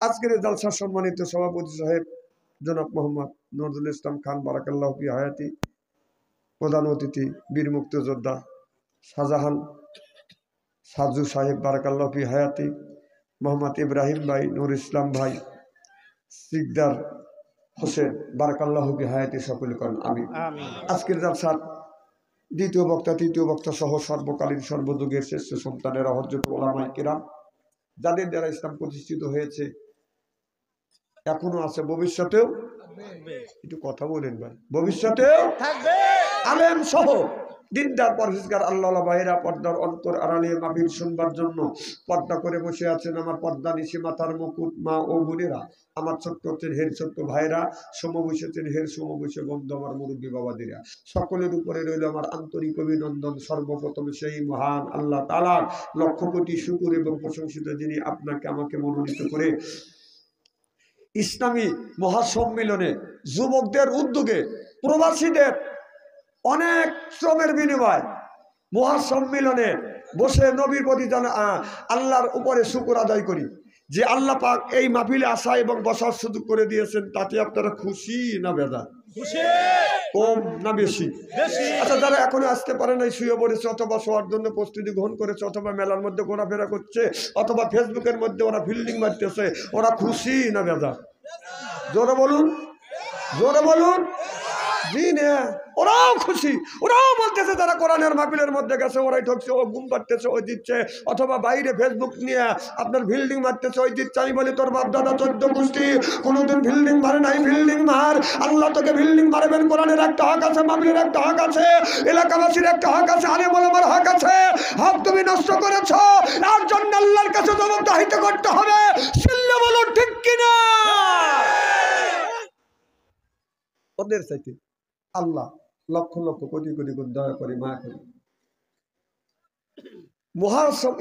আজকের জলসার সম্মানিত সভাপতি সাহেব জনাব মোহাম্মদ নজরুল ইসলাম খান বারাকাল্লাহু ফি হায়াতি, প্রধান অতিথি বীর মুক্তিযোদ্ধা শাহজাহান সাজু সাহেব বারাকাল্লাহু ফি হায়াতি, মোহাম্মদ ইব্রাহিম ভাই, নুর ইসলাম ভাই, সিকদার হোসেন বারাকাল্লাহু ফি হায়াতি, সকলে করেন আমিন। আজকের জলসার দ্বিতীয় বক্তা তৃতীয় বক্তা সহ সর্বকালীন সর্বযুগের শ্রেষ্ঠ সন্তানেরা হযরত উলামায়ে কেরাম, যাদের দ্বারা ইসলাম প্রতিষ্ঠিত হয়েছে, এখনো আছে, ভবিষ্যতেও একটু কথা বলেন ভাই, ভবিষ্যতেও থাকবে। আলেম সহ দিনদার পরহেজগার আল্লাহওয়ালা ভাইরা পর্দার অন্তর আড়ালে মাহফিল শুনবার জন্য পর্দা করে বসে আছেন আমার পর্দা নিশি মাথার মুকুট মা ও বোনেরা, আমার ছোট্ট হের ছোট্ট ভাইরা, সমবসেছেন হের সমবসে বন্ধু আমার মুরব্বী বাবাদিরা, সকলের উপরে রইল আমার আন্তরিক অভিনন্দন। সর্বপ্রথম সেই মহান আল্লাহ তাআলার লক্ষ কোটি শুকর এবং প্রশংসিত, যিনি আপনাকে আমাকে মনোনীত করে ইসলামী মহাসম্মেলনে যুবকদের উদ্যোগে প্রবাসীদের অনেক শ্রমের বিনিময় মহাসম্মেলনে বসে নবীর প্রতি আল্লাহর উপরে শুকর আদায় করি যে আল্লাহ পাক এই মাহফিলে আসা এবং বসার সুযোগ করে দিয়েছেন। তাতে আপনারা খুশি না বেদা? কম না বেশি? আচ্ছা, যারা এখনো আসতে পারে নাই, শুয়ে পড়েছে অথবা শোয়ার জন্য প্রস্তুতি গ্রহণ করেছে অথবা মেলার মধ্যে ঘোরাফেরা করছে অথবা ফেসবুকের মধ্যে ওরা ফিল্ডিং মারতেছে, ওরা খুশি না বেদা? জোরে বলুন, জোরে বলুন। জি না, ওরাও খুশি, ওরাও বলতেছে যারা কোরআনের মাহফিলের মধ্যে গেছে ওরাই ঠকছে, ও গুম পাড়তেছে ওই দিচ্ছে, অথবা বাইরে ফেসবুক নিয়ে আপনার ফিল্ডিং মারতেছে ওই দিচ্ছে। আমি বলি তোর বাপ দাদা 14 গোষ্ঠী কোনোদিন ফিল্ডিং মারে নাই, ফিল্ডিং মার। আল্লাহ তোকে ফিল্ডিং মারবেন, কোরআনের একটা হক আছে, মাহফিলের একটা হক আছে, এলাকাবাসীর একটা হক আছে, আলেম ওলামার হক আছে। হক তুমি নষ্ট করেছ, তার জন্য আল্লাহর কাছে জবাবদিহি করতে হবে। চিল্লে বলো ঠিক কিনা? ওদের চাইতে আল্লাহ লক্ষ লক্ষ কোটি কোটি গুণ দয়া করে মায়া করে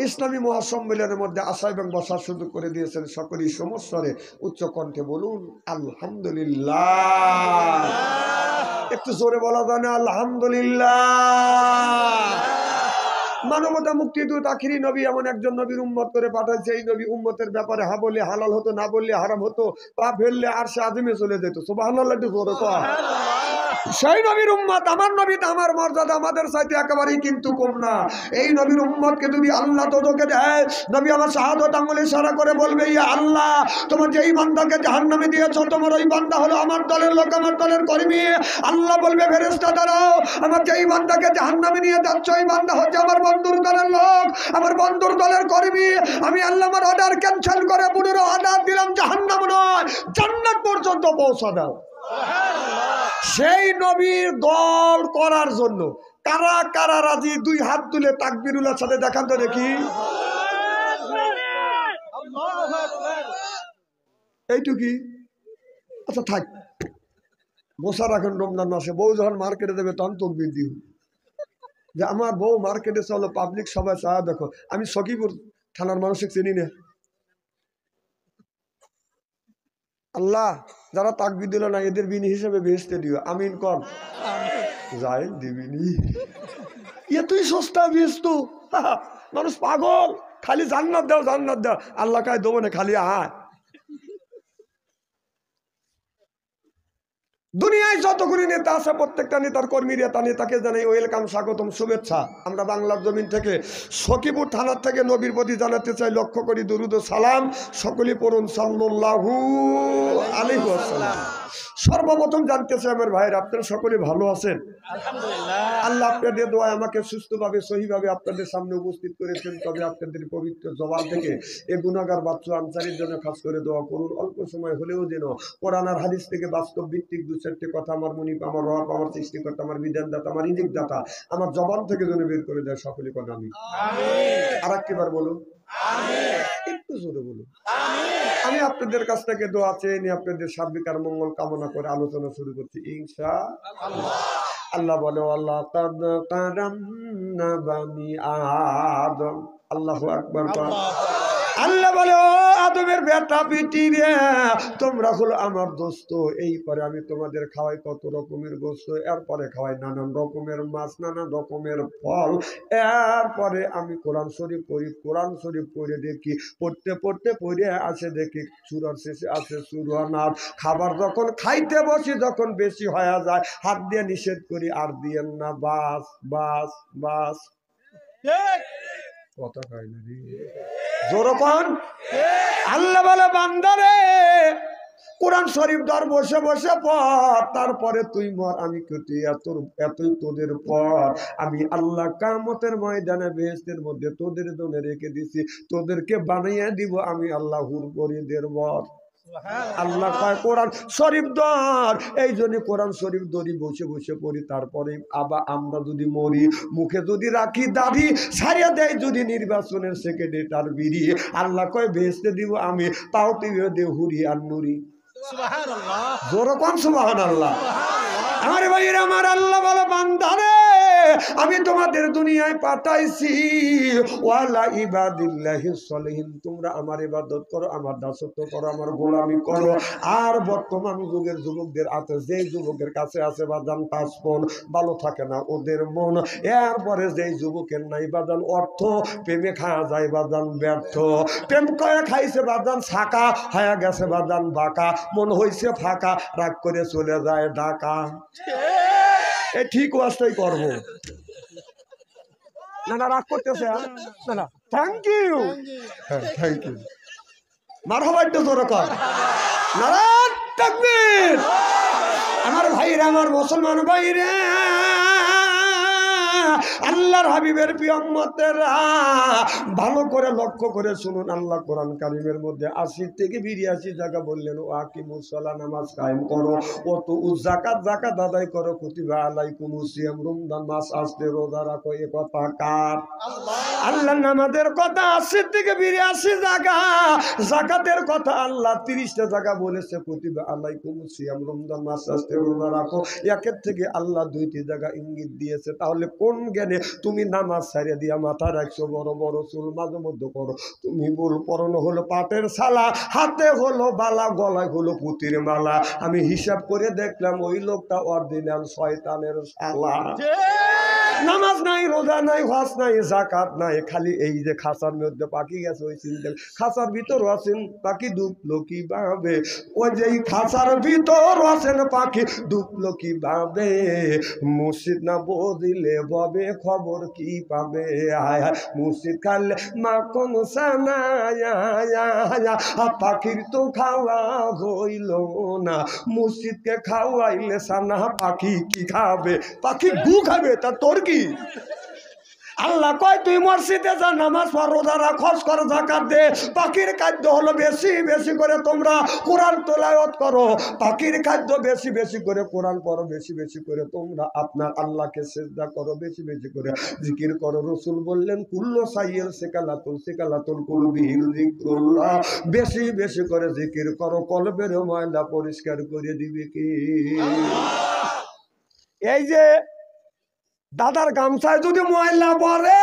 ইসলামী মহাসম্মেলনের মধ্যে আসা এবং বসার সুযোগ করে দিয়েছেন। সকলেই সমস্বরে উচ্চ কণ্ঠে বলুন আলহামদুলিল্লাহ। একটু জোরে বলা যায় না আলহামদুলিল্লাহ? মানবতা মুক্তিদূত আখিরি নবী এমন একজন নবীর উম্মত করে পাঠাইছে, এই নবী উম্মতের ব্যাপারে হা বললে হালাল হতো, না বললে হারাম হতো, পা ফেললে আর সে আজমে চলে যেত। সুবহানাল্লাহ, একটু জোরে কর। সেই নবীর উম্মত, আমার নবী, আমার মর্যাদা আমাদের চাইতে একেবারেই কিন্তু কম না। এই নবীর উম্মতকে যদি আল্লাহ তোকে দেয়, নবী আমার শাহাদত আঙ্গুলে ইশারা করে বলবে, ইয়া আল্লাহ, তোমার যেই বান্দাকে জাহান্নামে দিয়েছো, তোমার ওই বান্দা হলো আমার দলের লোক, আমার দলের কর্মী। আল্লাহ বলবে, ফেরেশতা দাঁড়াও, আমার যেই বান্দাকে জাহান্নামে নিয়ে যাচ্ছ ওই বান্দা হচ্ছে আমার বন্ধুর দলের লোক, আমার বন্ধুর দলের কর্মী। আমি আল্লাহ আমার অর্ডার ক্যান্সেল করে পুনর অর্ডার দিলাম, জাহান্নাম নয় জান্নাত পর্যন্ত পৌঁছা দাও। সেই নবীর দল করার জন্য কারা কারা রাজি? দুই হাত তুলে তাকবীরুল্লাহর সাথে দেখান তো দেখি। এইটুকি? আচ্ছা থাক, বসা রাখেন। রমজান মাসে বউ যখন মার্কেটে দেবে তখন তাকবীর দিও যে আমার বউ মার্কেটে চলো, পাবলিক সবাই চা দেখো। আমি সখীপুর থানার মানুষকে চিনি না। আল্লাহ, যারা তাকবীর দিল না এদের বিনি হিসেবে বেহেশতে দিও, আমিন কর। যাই দিবিনি, এ তুই সস্তা বেহেশত। মানুষ পাগল, খালি জান্নাত দাও জান্নাত দাও। আল্লাহ কায় দেবো না, খালি আয়। দুনিয়ায় যতগুলি নেতা আছে প্রত্যেকটা নেতার কর্মীর নেতাকে জানাই ওয়েলকাম, স্বাগতম, শুভেচ্ছা। আমরা বাংলার জমিন থেকে সখীপুর থানার থেকে নবীর প্রতি জানাতে চাই লক্ষ্য করি দরুদ ও সালাম। সকলে পড়ুন সাল্লাল্লাহু আলাইহি ওয়াসাল্লাম। সর্বপ্রথম জানতে চাই আমার ভাইয়ের, আপনারা সকলে ভালো আছেন? আল্লাহ আপনাদের দোয়ায় আমাকে সুস্থভাবে সহিভাবে আপনাদের সামনে উপস্থিত করেছেন। তবে আপনাদের পবিত্র জবান থেকে এই গুনাহগার বাচ্চা আনসারীর জন্য খাস করে দোয়া করুন। অল্প সময় হলেও যেন কোরআন আর হাদিস থেকে বাস্তব ভিত্তিক দু চারটি কথা আমার মুনিব, আমার রব, আমার সৃষ্টিকর্তা, আমার বিধানদাতা, আমার রিজিক দাতা আমার জবান থেকে যেন বের করে দেয়। সকলে কথা আমি আর একবার বলুন, একটু জোরে বলুন। আমি আপনাদের কাছ থেকে দোয়া চেয়ে নিয়ে আপনাদের সার্বিক আর মঙ্গল কামনা করে আলোচনা শুরু করছি ইনশাআল্লাহ। আল্লাহ বলে আল্লাহ কাদ কারামনা বানি আদম। আল্লাহু আকবার। আল্লাহ বলে ও আদমের বেটা পিটি রে, তোমরা হলো আমার দোস্ত। এই পরে আমি তোমাদের খাওয়াই কত রকমের গোস্ত, এরপরে খাওয়াই নানান রকমের মাছ, নানান রকমের ফল। এরপরে আমি কোরআন শরীফ পড়ি, কোরআন শরীফ পড়ে দেখি, পড়তে পড়তে পড়ে আসে দেখি সূরার শেষে আছে সূরা নাস। খাবার যখন খাইতে বসি, যখন বেশি হয়ে যায়, হাত দিয়ে নিষেধ করি, আর দিয়েন না, বাস বাস বাস। কথা কয় না রে, জোর কন। আল্লাহ বলে বান্দারে কোরআন শরীফ ধর, বসে বসে পড়, তারপরে তুই মর। আমি কতি এতই তোদের পর আমি আল্লাহ কিয়ামতের ময়দানে বেহেশতের মধ্যে তোদের জন্য রেখে দিছি, তোদেরকে বানিয়ে দিব আমি আল্লাহ হুরপরিদের বর। আল্লাহ কয় কোরআন শরীফ ধর। এই জন্য কোরআন শরীফ ধরি, বসে বসে পড়ি। তারপরে আবার আমরা যদি মরি, মুখে যদি রাখি দাড়ি, ছাড়িয়ে দেয় যদি নির্বাচনের সেক্রেটারি বিড়ি, আল্লাহ কয় বেহেশতে দিব আমি, তাও টিভিও দে হুরি আর নুরি। জোর কোন সুবহানাল্লাহ। আমার ভাইয়ের আমার আল্লাহ বলে বান্দারে আমি তোমাদের দুনিয়ায় পাঠাইছি ওয়ালা ইবাদিল্লাহিস সলিহিন, তোমরা আমার ইবাদত করো, আমার দাসত্ব করো, আমার গোলামি করো। আর বর্তমান যুগের যুবকদের আছে, যে যুবকের কাছে আছে বাদান পাঁচপন, ভালো থাকে না ওদের মন। এরপরে যেই যুবকের নাই বাদান অর্থ, প্রেমে খাওয়া যায় বাদান ব্যর্থ, প্রেম করে খাইছে বাদান ছাকা, হয়ে গেছে বাদান বাঁকা, মন হইছে ফাঁকা, রাগ করে চলে যায় ঢাকা। এ ঠিক ওয়াজটাই করবো না, না রাগ করতেছে না, না থ্যাংক ইউ, হ্যাঁ থ্যাংক ইউ। মারহাবা একটু জোরে কর, নারায়ণ তাকবীর। আমার ভাইরা, আমার মুসলমান ভাইরা, আল্লাহর হাবিবের প্রিয় উম্মতেরা, ভালো করে লক্ষ্য করে শুনুন। আল্লাহ কোরআন কারীমের মধ্যে 80 থেকে 82 জায়গা বললেন ও আকিমুস সালাহ, নামাজ কায়েম করো, ওতু যাকাত, যাকাত আদায় করো, কুতিবা আলাইকুমুস সিয়াম, রমজান মাস আসতে রোজা রাখো। এ কথা কার? আল্লাহ। নামাজের কথা 80 থেকে 82 জায়গা, যাকাতের কথা আল্লাহ 30টা জায়গা বলেছে, কুতিবা আলাইকুমুস সিয়াম, রমজান মাস আসতে রোজা রাখো। একের থেকে আল্লাহ 2টি জায়গা ইঙ্গিত দিয়েছে। তাহলে কোন জ্ঞানে তুমি নামাজ ছাড়িয়ে দিয়া মাথা রাখছো, বড় বড় চুল মাঝে মধ্যে করো, তুমি বল পরনো হলো পাটের ছালা, হাতে হলো বালা, গলায় হলো পুতির মালা। আমি হিসাব করে দেখলাম ওই লোকটা অরিজিনাল শয়তানের শালা। নামাজ নাই, রোজা নাই, হজ নাই, যাকাত নাই, খালি এই যে খাঁচার মধ্যে পাখি গেছে ওই চিন্তা, খাঁচার ভিতর আছেন পাখি ডুবলো কি ভাবে, ওই যে খাঁচার ভিতর আছেন পাখি ডুবলো কি ভাবে, মসজিদ না বদিলে ববে খবর কি পাবে, আয় মসজিদ খালে মাখন সানা, পাখির তো খাওয়া হইল না, মসজিদকে খাওয়াইলে সানা, পাখি কি খাবে, পাখি গু খাবে, তা তোর কি? আল্লাহ কয় তুই মসজিদে যা, নামাজ পড়, রোজা রাখ, হজ কর, যাকাত দে। পাখির খাদ্য হলো বেশি বেশি করে তোমরা কোরআন তেলাওয়াত করো, পাখির খাদ্য বেশি বেশি করে কোরআন পড়ো, বেশি বেশি করে তোমরা আপনার আল্লাহকে সিজদা করো, বেশি বেশি করে জিকির করো। রাসূল বললেন কুল্লু সাইয়্যিল সিকালাতুল কুলবিহিল যিকরুল্লাহ, বেশি বেশি করে জিকির করো, কলবের ময়লা পরিষ্কার করে দিবে কি? এই যে দাদার গামছায় যদি ময়লা পড়ে,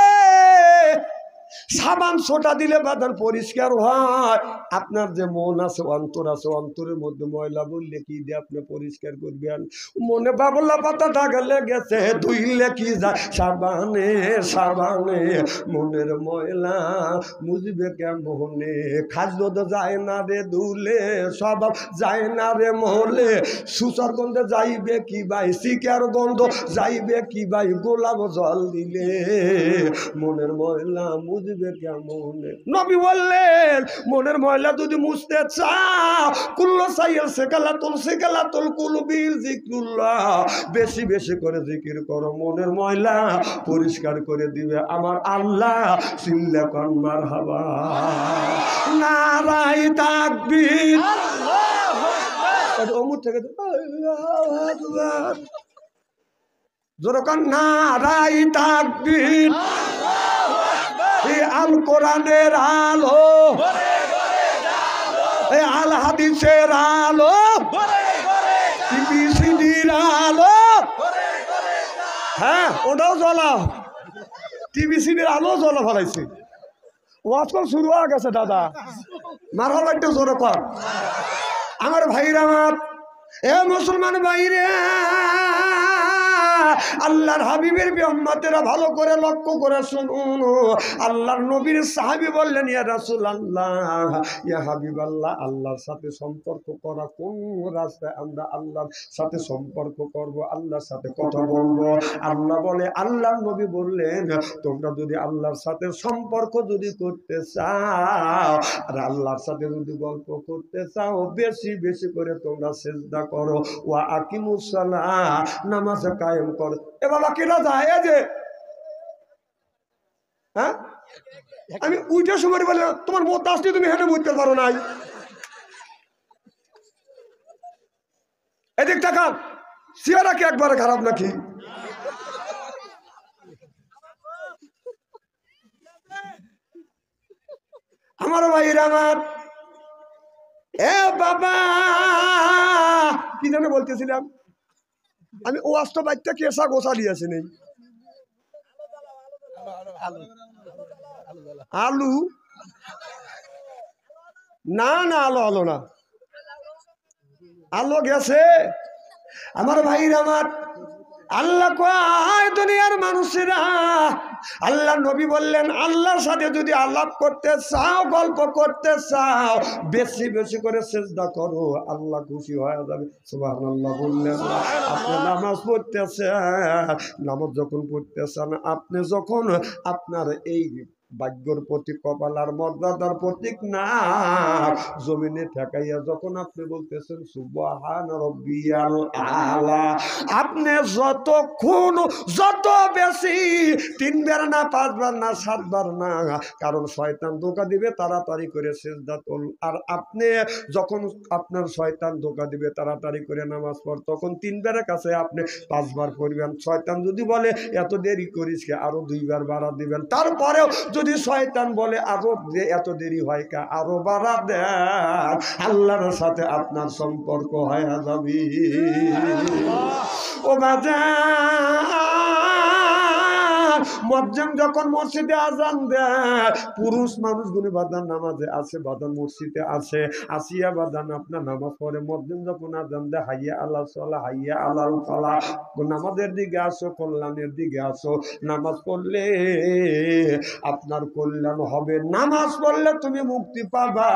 সাবান ছোটা দিলে বাদান পরিষ্কার হয়। আপনার যে মন আছে, অন্তর আছে, অন্তরের মধ্যে ময়লা বললে কি দিয়ে আপনি পরিষ্কার করবেন? মনে বাবলা পাতা দাগ লেগেছে, ধুইলে কি যায় সাবানে সাবানে, মনের ময়লা মুজবে কেমনে, খাদ্য তো যায় না রে ধুলে, স্বভাব যায় না রে মহলে, সুসার গন্ধে যাইবে কি ভাই, শিকার গন্ধ যাইবে কি ভাই, গোলাপ জল দিলে, মনের ময়লা মুজবে কেমনে? নবী বললেন মনের ময়লা যদি মুছতে চাও, কুল্লু সাইয়্যিল সিকালাতুল কুলবিল যিকরুল্লাহ, বেশি বেশি করে জিকির করো, মনের ময়লা পরিষ্কার করে দিবে আমার আল্লাহ। চিল্লা কর মারহাবা, নারায়ে তাকবীর, আল্লাহু আকবার। ওমর থেকে আল্লাহু আকবার, জোরে কর নারায়ে তাকবীর, আল কোরআনের আলো, আল হাদিসের আলো, টিভিসিডির আলো, হ্যাঁ ওটাও জ্বলা, টিভিসিডির আলো জ্বলা ফেলাইছে। ওয়াজ কল শুরু হয়ে গেছে দাদা, মারহাবা একটু জোরে কর। আমার ভাইরা আমার, এ মুসলমান ভাইরে, আল্লাহর হাবিবের উম্মতেরা ভালো করে লক্ষ্য করে শুনুন। আল্লাহর নবীর সাহাবী বললেন, ইয়া রাসূলুল্লাহ, ইয়া হাবিবাল্লাহ, আল্লাহর সাথে সম্পর্ক করা কোন রাস্তায় আমরা আল্লাহর সাথে সম্পর্ক করব, আল্লাহর সাথে কথা বলবো? আল্লাহ বলে, আল্লাহর নবী বললেন, তোমরা যদি আল্লাহর সাথে সম্পর্ক যদি করতে চাও আর আল্লাহর সাথে যদি গল্প করতে চাও, বেশি বেশি করে তোমরা সিজদা করো, ওয়া আকিমুস সালাহ, নামাজ কায়েম করো। এ বাবা কেটা যায় যে, হ্যাঁ আমি উইটার সময় বলে তোমার মত আসলে তুমি হেঁটে বুঝতে পারো নাই। এদিক টাকা চেহারা কি একবারে খারাপ নাকি? আমার ভাইরা আমার, এ বাবা কি জানে বলতেছিলাম আমি, ও আস্ত বাচ্চা কেসা গোসা দিয়েছে নেই। আলু না না, আলো আলো না, আলো গেছে। আমার ভাইরা আমার, আল্লাহ কয় দুনিয়ার মানুষেরা, আল্লাহ নবী বললেন, আল্লাহর সাথে যদি আলাপ করতে চাও, গল্প করতে চাও, বেশি বেশি করে সিজদা করো, আল্লাহ খুশি হয়ে যাবে। সুবহানাল্লাহ বললেন। আপনি নামাজ পড়তেছেন, নামাজ যখন পড়তেছেন, আপনি যখন আপনার এই ভাগ্যর প্রতীক, কপালার মর্যাদার প্রতীক না জমিনে ঠেকাইয়া যখন আপনি বলতেছেন সুবহান রাব্বিয়াল আলা, আপনি যতক্ষণ যত বেশি 3 বার না 5 বার না 7 বার না, কারণ শয়তান ধোঁকা দিবে, তাড়াতাড়ি করে সিজদা তোল। আর আপনি যখন আপনার শয়তান ধোঁকা দিবে, তাড়াতাড়ি করে নামাজ পড়, তখন 3 বারের কাছে আপনি 5 বার পড়বেন। শয়তান যদি বলে এত দেরি করিস কে, আরো 2 বার বাড়া দিবেন। তারপরেও যদি শয়তান বলে আরো এত দেরি হয় কা, আরো বাড়া দেন, আল্লাহর সাথে আপনার সম্পর্ক হয়ে যাবে। ও বাজার, মুয়াজ্জিন যখন মসজিদে আজান দেয়, পুরুষ মানুষগুলো বাদান নামাজে আছে, বাদান মসজিদে আছে, আসিয়া বাদান আপনার নামাজ পড়ে। মুয়াজ্জিন যখন আজান দেয়, হাইয়া আলাল সালাহ, হাইয়া আলাল ফালাহ, নামাজের দিকে আসো, কল্যাণের দিকে আসো। নামাজ পড়লে আপনার কল্যাণ হবে, নামাজ পড়লে তুমি মুক্তি পাবা।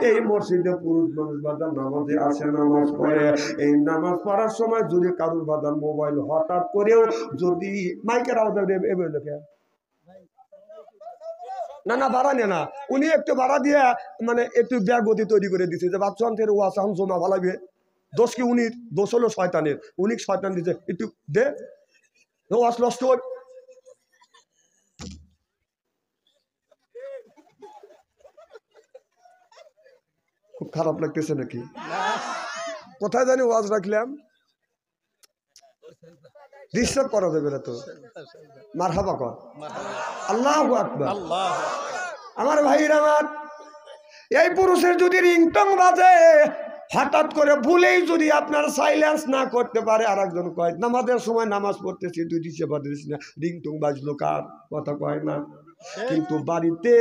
এই মসজিদে পুরুষ মানুষ বাদান নামাজে আসে, নামাজ পড়ে। এই নামাজ পড়ার সময় যদি কারুর বাদান মোবাইল হঠাৎ করেও যদি মাইকের আওয়াজ লেখে, না না ভাড়া নেয় না, উনি একটু ভাড়া দিয়ে মানে একটু ব্যাগতি তৈরি করে দিচ্ছে যে বাচ্চান্তের ওয়াজ এখন জমা ভালাবে। দোষ কি উনির? দোষ হলো শয়তানের। উনি শয়তান দিচ্ছে, একটু দে ওয়াজ নষ্ট। খুব খারাপ লাগতেছে নাকি? কোথায় জানি ওয়াজ রাখলাম, ডিস্টার্ব করা যাবে না তো। মারহাবা কর, আল্লাহু আকবার। আমার ভাইরা আমার, এই পুরুষের যদি রিংটং বাজে, হঠাৎ করে ভুলেই যদি আপনার সাইলেন্স না করতে পারে, আর একজন কয় নামাজের সময় নামাজ পড়তেছি, তুই দিচ্ছে বাদিস না, রিংটং বাজলো কার? কথা কয় না। কিন্তু বাড়িতে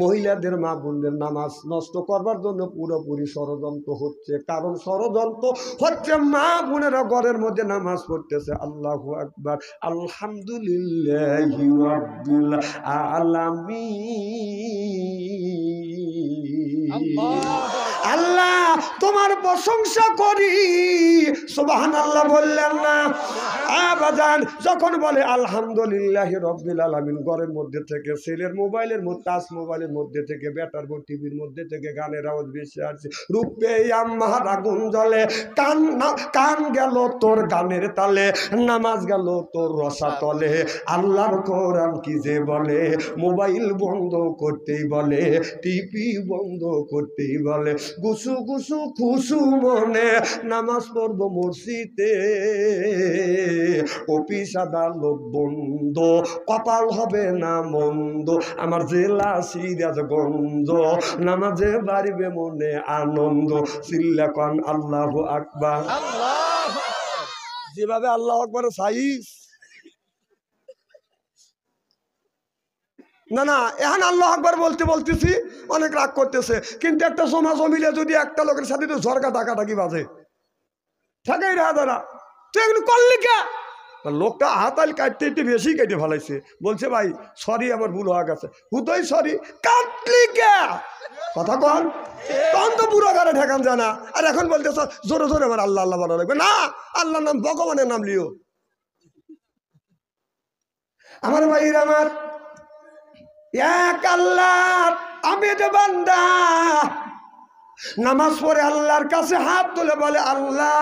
মহিলাদের, মা বোনদের নামাজ নষ্ট করবার জন্য পুরোপুরি ষড়যন্ত্র হচ্ছে। কারণ ষড়যন্ত্র হচ্ছে মা বোনেরা ঘরের মধ্যে নামাজ পড়তেছে, আল্লাহু আকবার, আলহামদুলিল্লাহি রাব্বিল আলামিন। আল্লাহ তোমার প্রশংসা করি, সুবহানাল্লাহ বললেন না? আবাদান যখন বলে আলহামদুলিল্লাহি রাব্বিল আলামিন, ঘরের মধ্যে থেকে, ছেলের মোবাইলের মধ্যে, টাচ মোবাইলের মধ্যে থেকে, বেটার টিভির মধ্যে থেকে গানের আওয়াজ বেশি আসছে। রূপে আমার আগুন জ্বলে, কান গেল তোর গানের তালে, নামাজ গেল তোর রসা তলে। আল্লাহর কোরআন কি যে বলে, মোবাইল বন্ধ করতেই বলে, টিভি বন্ধ করতেই বলে। গুসু গুসু খুশু মনে নামাজ পড়ব মসজিদে, অফিস আদালত বন্ধ, কপাল হবে না মন্দ, আমার জেলা সিরাজগঞ্জ, নামাজে বাড়িবে মনে আনন্দ। চিল্লা কন আল্লাহু আকবার। যেভাবে আল্লাহু আকবার সাইজ, না না, এখন আল্লাহ আকবার বলতে বলতেছি অনেক রাগ করতেছে, কিন্তু একটা সমাজ মিলে যদি একটা লোকের সাথে তো ঝরকা ডাকাডাকি বাজে ঠেকাই রা দাঁড়া, তুই এগুলো করলি কে? লোকটা হাতাল কাটতে একটু বেশি কেটে ফেলাইছে, বলছে ভাই সরি আমার ভুল হয়ে গেছে। হুতোই সরি, কাটলি কে? কথা কন, তখন তো পুরো ঘরে ঠেকান যায় না। আর এখন বলতেছ জোরে জোরে আমার আল্লাহ আল্লাহ ভালো লাগবে না, আল্লাহর নাম ভগবানের নাম লিও। আমার ভাইরা আমার, এক আল্লাহ আমি তো বান্দা, নামাজ পড়ে আল্লাহর কাছে হাত তুলে বলে আল্লাহ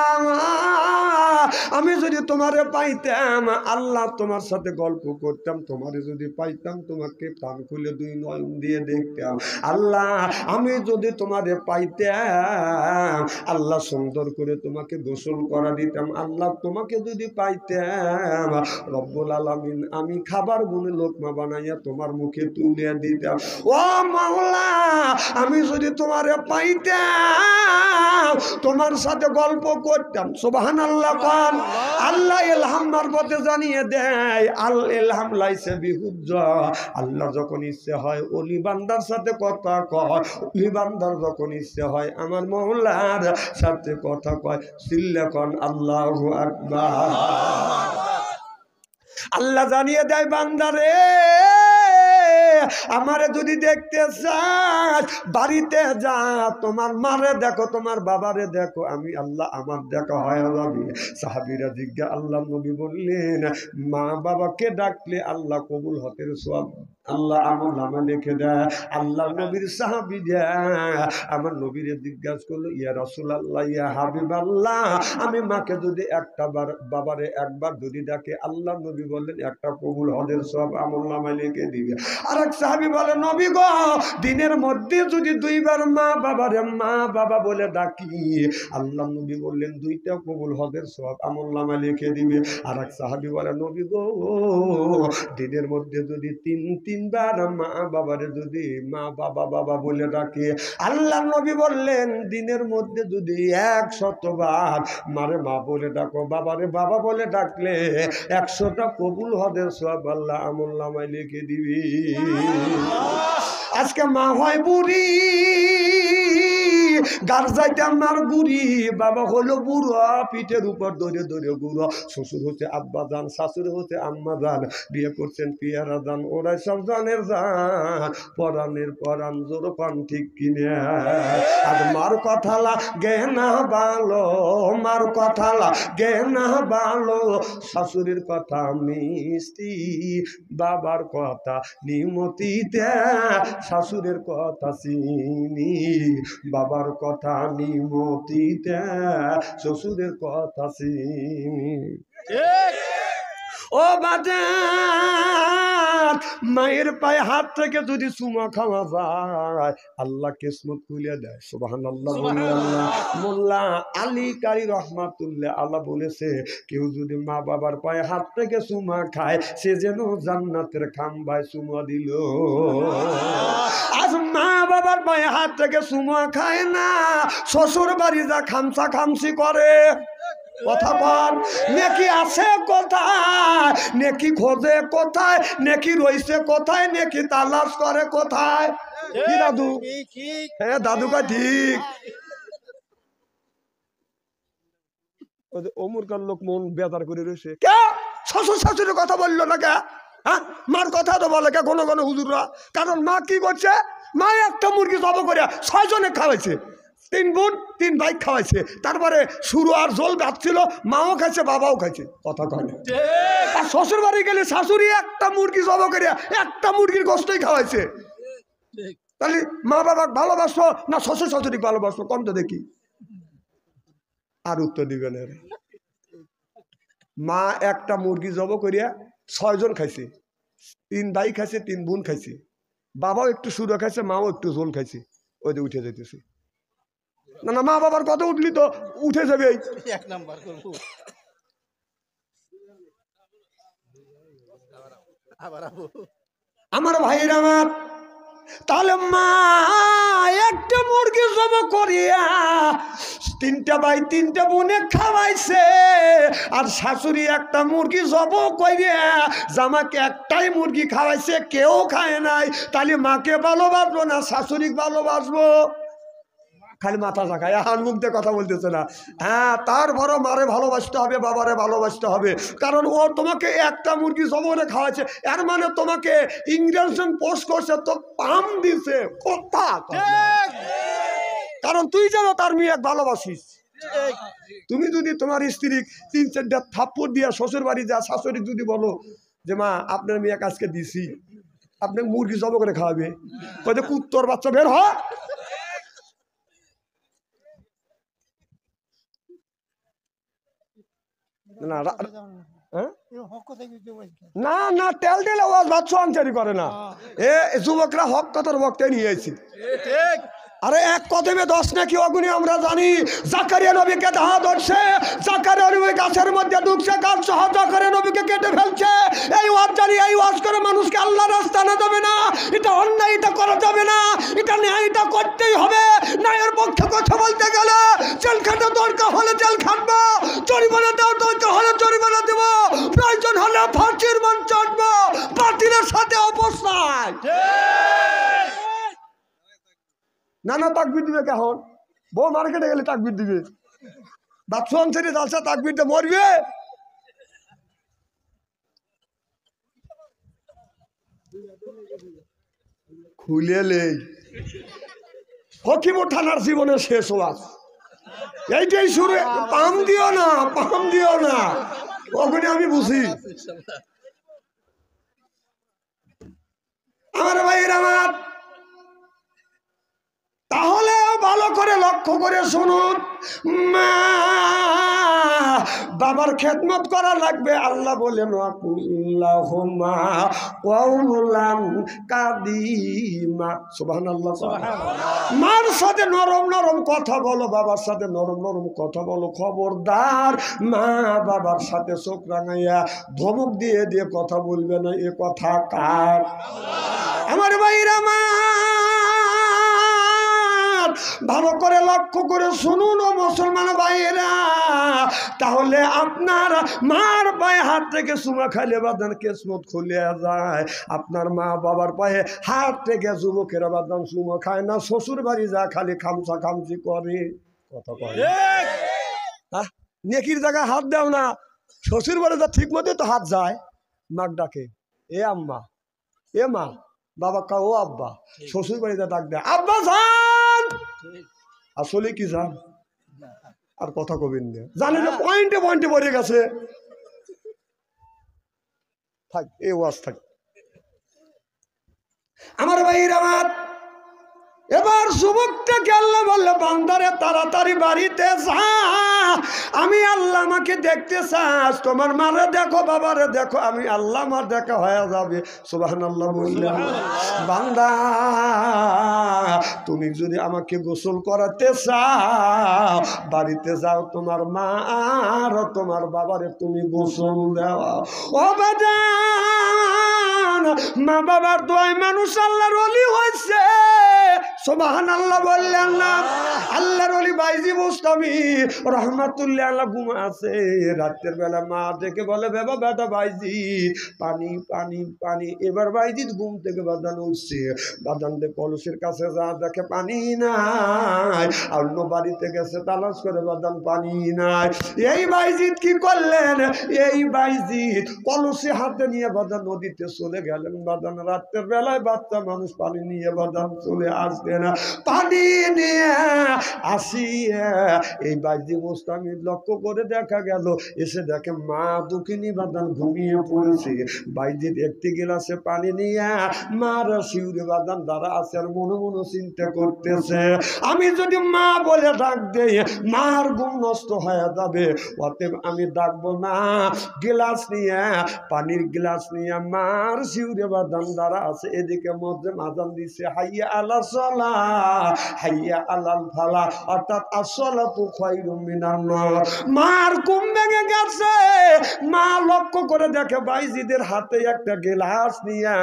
আমি যদি তোমারে পাইতাম, আল্লাহ তোমার সাথে গল্প করতাম, তোমারে যদি পাইতাম তোমাকে প্রাণ খুলে দুই নয়ন দিয়ে দেখতাম। আল্লাহ আমি যদি তোমারে পাইতাম, আল্লাহ সুন্দর করে তোমাকে গোসল করা দিতাম। আল্লাহ তোমাকে যদি পাইতাম রব্বুল আলামিন আমি খাবার গুনে লোকমা বানাইয়া তোমার মুখে তুলে দিতাম। ও মাওলা আমি যদি তোমারে পাইতাম, তোমার সাথে গল্প করতাম। সুবহানাল্লাহ পান। আল্লাহ ইলহাম মারফতে জানিয়ে দেয় আল ইলহাম লাইসা বিহুজ্জা, আল্লাহ যখন ইচ্ছে হয় ওলি বান্দার সাথে কথা কয়, ওলি বান্দার যখন ইচ্ছে হয় আমার মাওলার সাথে কথা কয়। চিল্লা কোন আল্লাহু আকবার। আল্লাহ জানিয়ে দেয় বান্দারে আমারে যদি দেখতে চাস বাড়িতে যা, তোমার মারে দেখো তোমার বাবারে দেখো, আমি আল্লাহ আমার দেখা হয় যাবে। সাহাবীরা জিজ্ঞা আল্লাহ নবী বললেন মা বাবাকে ডাকলে আল্লাহ কবুল হতে সওয়াব আল্লাহ আমল নামা লিখে দেয়। আল্লাহ নবীর সাহাবী আমার নবীরে জিজ্ঞাসা করলো ইয়া রাসূলুল্লাহ ইয়া হাবিবাল্লাহ আমি মাকে যদি একটা বার বাবারে একবার যদি ডাকে আল্লাহ নবী বললেন একটা কবুল হজের সব আমল নামায় লিখে দিবে। আরেক সাহাবী বলে নবী গো দিনের মধ্যে যদি দুইবার মা বাবা বলে ডাকি আল্লাহ নবী বললেন দুইটা কবুল হজের সব আমল নামায় লিখে দিবে। আরেক সাহাবী বলে নবী গো দিনের মধ্যে যদি তিনবার মা বাবারে যদি মা বাবা বলে ডাকে আল্লাহ নবী বললেন দিনের মধ্যে যদি 100 বার মারে মা বলে ডাকো বাবারে বাবা বলে ডাকলে 100টা কবুল হজের সওয়াব আল্লাহ আমল নামায় লিখে দিবি। আজকে মা হয় বুড়ি গার যাইতে আমার বুড়ি, বাবা হলো বুড়ো পিঠের উপর ধরে ধরে বুড়ো, শ্বশুর হচ্ছে আব্বা জান, শাশুড়ি হচ্ছে আম্মা জান, বিয়ে করছেন পিয়ারা জান, ওরাই সব জানের জান, পরাণের পরাণ জোর পান ঠিক কিনে। আর মার কথা লাগে না ভালো, মার কথা লাগে না ভালো, শাশুড়ির কথা মিষ্টি, বাবার কথা নিমতিতে, শাশুড়ের কথা চিনি, বাবার কথা নিমতিতে, শ্বশুরের কথা চিনি। ও বাজার মায়ের পায়ে হাত থেকে যদি চুমা খাওয়া যায় আল্লাহ কিসমত খুলে দেয়। সুবহানাল্লাহ। মোল্লা আলী কারি রহমাতুল্লাহ আল্লাহ বলেছে কেউ যদি মা বাবার পায়ে হাত থেকে চুমা খায় সে যেন জান্নাতের খাম্বায় চুমা দিল। আজ মা বাবার পায়ে হাত থেকে চুমা খায় না, শ্বশুর বাড়ি যা খামসা খামসি করে। কথা বল, নেকি আছে কোথায়, নেকি খোঁজে কোথায়, নেকি রইছে কোথায়, নেকি তালাশ করে কোথায়? কি দাদু? হ্যাঁ দাদু কা ঠিক। অমুরকার লোক মন বেদার করে রয়েছে কে? শ্বশুর শাশুড়ির কথা বললো না কে? হ্যাঁ মার কথা তো বলে কে কোনো কোনো হুজুররা? কারণ মা কি করছে, মা একটা মুরগি জব করে 6 জনে খাওয়াইছে, 3 বোন 3 ভাই খাওয়াইছে, তারপরে শুরু আর জল ভাবছিল, মাও খাইছে বাবাও খাইছে। কথা কয় না? আর শ্বশুর বাড়ি গেলে শাশুড়ি একটা মুরগি জব করে একটা মুরগির গোস্তই খাওয়াইছে। তাহলে মা বাবা ভালোবাসো না শ্বশুর শাশুড়ি ভালোবাসো কম তো দেখি? আর উত্তর দিবেন মা একটা মুরগি জব করিয়া 6 জন খাইছে, 3 ভাই খাইছে 3 বোন খাইছে, বাবাও একটু শুরু খাইছে মাও একটু ঝোল খাইছে, ওই যে উঠে যাইতেছে। না না মা বাবার কথা উঠলি তো উঠে যাবে। এক নাম্বার আমার ভাইয়ের আমার, তাহলে মা একটা মুরগি জব করিয়া তিনটা ভাই তিনটা বোনে খাওয়াইছে, আর শাশুড়ি একটা মুরগি জব কইরে জামাকে একটাই মুরগি খাওয়াইছে, কেউ খায় নাই। তাহলে মাকে ভালোবাসবো না শাশুড়ি ভালোবাসবো? খালি মাথা ঝাঁকায়, হান মুখ দিয়ে কথা বলতেছে না। হ্যাঁ, তার বড় মারে ভালোবাসতে হবে, বাবারে ভালোবাসতে হবে, কারণ ও তোমাকে একটা মুরগি জবরে খাওয়াচ্ছে, এর মানে তোমাকে ইংরেজন পোস্ট করছে, তো পাম দিছে কথা। কারণ তুই যেন তার মেয়ে ভালোবাসিস। তুমি যদি তোমার স্ত্রী 3-4টা থাপ্পড় দিয়া শ্বশুর বাড়ি যা, শাশুড়ি যদি বলো যে মা আপনার মেয়ে আজকে দিছি, আপনি মুরগি জব করে খাওয়াবে, কইতে কুত্তর বাচ্চা বের হ। না না, তেল দিলে ও বাচ্চা আনচারি করে না। এ যুবকরা হক কথার বক্তায় নিয়ে আইছি। আরে এক কদমে 10 নাকি অগুনি আমরা জানি। জাকারিয়া নবীকে দাহা ধরছে, জাকারিয়া নবী গাছের মধ্যে ঢুকছে, গাছ সহ জাকারিয়া নবীকে কেটে ফেলছে। এই ওয়াজ জানি, এই ওয়াজ করে মানুষকে আল্লাহর রাস্তা আনা যাবে না, এটা অন্যায়, এটা করা যাবে না, এটা ন্যায়, এটা করতেই হবে। ন্যায়ের পক্ষে কথা বলতে গেলে জেল খাটা দরকার হলে জেল খাটবো, জরিমানা দেওয়ার দরকার হলে জরিমানা দেবো, প্রয়োজন হলে ফাঁসির মান চাটবো, বাতিলের সাথে অবস্থায়। না না, তাকবির দিবে কেমন? বউ মার্কেটে গেলে তাকবির দিবে, বাচ্চা ছেড়ে যাচ্ছে তাকবির দিয়ে মরবে। খুলে হকিমুর থানার জীবনের শেষ ওয়াজ এইটাই শুরু। পাম দিও না, পাম দিও না, ওখানে আমি বুঝি। আমার ভাইয়ের আমার, তাহলে ভালো করে লক্ষ্য করে শুনুন, মা বাবার খেদমত করা লাগবে। আল্লাহ বলেন আল্লাহুম্মা কওলান কাদিমা, সুবহানাল্লাহ। মার সাথে নরম নরম কথা বলো, বাবার সাথে নরম নরম কথা বলো। খবরদার মা বাবার সাথে চোখ রাঙাইয়া ধমক দিয়ে দিয়ে কথা বলবে না। এ কথা কার? আমার ভাইরা, মা ভালো করে লক্ষ্য করে শুনুন ও মুসলমান ভাইয়েরা, তাহলে আপনার মার পায়ে হাত থেকে চুমা খাইলে বাদান কিসমত খুলে যায়। আপনার মা বাবার পায়ে হাত থেকে যুবকেরা বাদান চুমা খায় না, শ্বশুর বাড়ি যা খালি খামসা খামসি করে। কথা কয় নেকির জায়গায় হাত দাও না, শ্বশুর বাড়ি যা ঠিক মতো তো হাত যায়। মাক ডাকে এ আম্মা, এ মা, বাবা কা ও আব্বা, শ্বশুর বাড়িতে ডাক দেয় আব্বা যান। আসলে কি জান, আর কথা কবেন না, জানে যে পয়েন্টে পয়েন্টে পড়ে গেছে। থাক এই ওয়াজ থাক। আমার ভাইয়ের আমার, এবার যুবকটাকে আল্লাহ বললে বান্দারে তাড়াতাড়ি বাড়িতে যা, আমি আল্লাহ আমাকে দেখতে চাস, তোমার মারে দেখো বাবারে দেখো, আমি আল্লাহ আমার দেখা হয়ে যাবে। সুবহানাল্লাহ বললেন। বান্দা তুমি যদি আমাকে গোসল করাতে চাও, বাড়িতে যাও, তোমার মা আর তোমার বাবারে তুমি গোসল দেওয়া। ও বাজান, মা বাবার দোয়ায় মানুষ আল্লাহর ওলি হয়েছে। সুবহানাল্লাহ বললেন না? আল্লাহর ওলি বাইজি বুস্তামি রহমাতুল্লাহ আলাইহি ঘুমা আছে, রাতের বেলা মা ডেকে বলে বাবা বেটা বাইজি পানি পানি পানি। এবার বাইজি ঘুম থেকে বাদান উঠছে, বাদান দে কলসের কাছে যা দেখে পানি নাই, অন্য বাড়িতে গেছে তালাশ করে বাদান পানি নাই। এই বাইজিৎ কি করলেন? এই বাইজিৎ কলসে হাতে নিয়ে বাদান নদীতে চলে গেলেন। বাদান রাতের বেলায় বাচ্চা মানুষ পানি নিয়ে বাদান চলে আসবে না, পানি নিয়ে আসিয়া এই বাইজি মুস্তামি লক্ষ্য করে দেখা গেল, এসে দেখে মা দুঃখিনী বাদান ঘুমিয়ে পড়েছে। বাইজিৎ একটি গিলাসে পানি নিয়ে মার শিউরে বাদান দ্বারা আছে, আর মনে মনে চিন্তা করতেছে আমি যদি মা বলে ডাক দেই মার ঘুম নষ্ট হয়ে যাবে, অতএব আমি ডাকবো না। গিলাস নিয়ে, পানির গিলাস নিয়ে মার শিউরে বাদান দ্বারা আছে, এদিকে মধ্যে মাদান দিছে হাইয়া আলা সালাহ হাইয়া আলাল ফালাহ, অর্থাৎ আসসালাতু খায়রুম মিনান নার। মার ঘুম ভেঙে গেছে, মা লক্ষ্য করে দেখে বাইজিদের হাতে একটা গ্লাস নিয়া,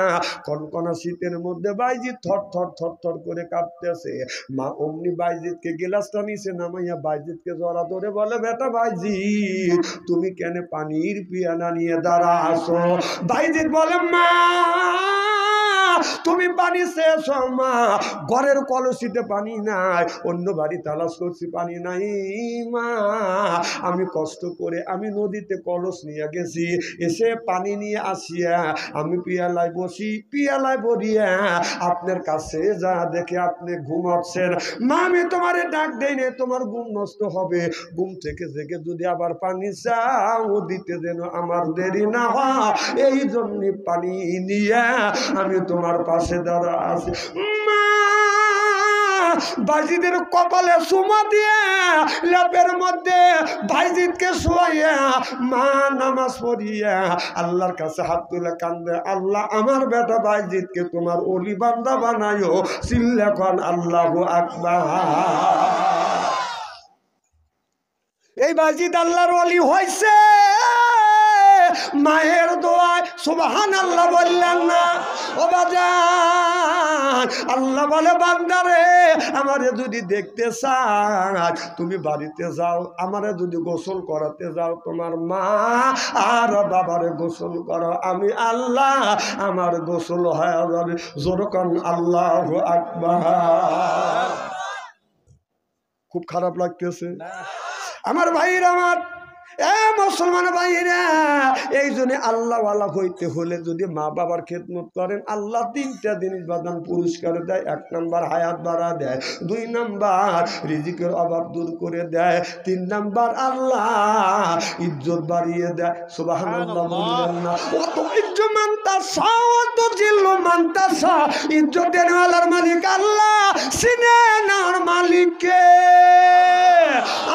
কনকনা শীতের মধ্যে বাইজিদ থর থর থর থর করে কাঁপতেছে। মা অমনি বাইজিদকে গ্লাসটা নিচে নামাইয়া বাইজিদকে জড়া ধরে বলে, বেটা বাইজিদ তুমি কেন পানির পিয়ালা নিয়ে দাঁড়া আসো? বাইজিদ বলে, মা তুমি পানি চেয়েছ মা, ঘরের কলসিতে পানি নাই, অন্য বাড়ি তালাশ করছি পানি নাই মা। আমি কষ্ট করে আমি নদীতে কলস নিয়ে গেছি, এসে পানি নিয়ে আসিয়া আমি পিয়ালায় বসি, পিয়ালায় বলিয়া আপনার কাছে যা দেখে আপনি ঘুমাচ্ছেন। মা আমি তোমারে ডাক দেই না, তোমার ঘুম নষ্ট হবে। ঘুম থেকে জেগে যদি আবার পানি চাও দিতে যেন আমার দেরি না হয়, এই জন্য পানি নিয়ে আমি তোমার পাশে দাঁড়া আছি। মা বাইজিদের কপালে চুমা দিয়ে লেপের মধ্যে বাইজিদকে শোয়াইয়া মা নামাজ পড়িয়া আল্লাহর কাছে হাত তুলে কান্দে, আল্লাহ আমার বেটা বাইজিদকে তোমার ওলি বান্দা বানাইও। চিল্লা কোন আল্লাহু আকবার। এই বাইজিদ আল্লাহর ওলি হইছে মায়ের দোয়ায়। সুবহানাল্লাহ বললেন না ও বাজান? আল্লাহ বলে, বান্দারে আমারে যদি দেখতে চাও তুমি বাড়িতে যাও, আমারে যদি গোসল করাতে যাও তোমার মা আর বাবারে গোসল করো, আমি আল্লাহ আমার গোসল হয়ে যাবে। জোরকান আল্লাহু আকবার। খুব খারাপ লাগতেছে আমার ভাইরা, আমার মুসলমান ভাইরা। এই জন্য আল্লাহওয়ালা হইতে হলে যদি মা বাবার খেদমত করেন, আল্লাহ তিনটা জিনিস বাদান পুরস্কার দেয়। 1 নাম্বার হায়াত বাড়া দেয়, 2 নাম্বার রিজিকের অভাব দূর করে দেয়, 3 নাম্বার আল্লাহ ইজ্জত বাড়িয়ে দেয়। সুবহানাল্লাহ বললেন না? অত ইজ্জত মানতাসা, অত জিল্লু মানতাসা, ইজ্জতের ওয়ালার মালিক আল্লাহ, সিনে নার মালিককে।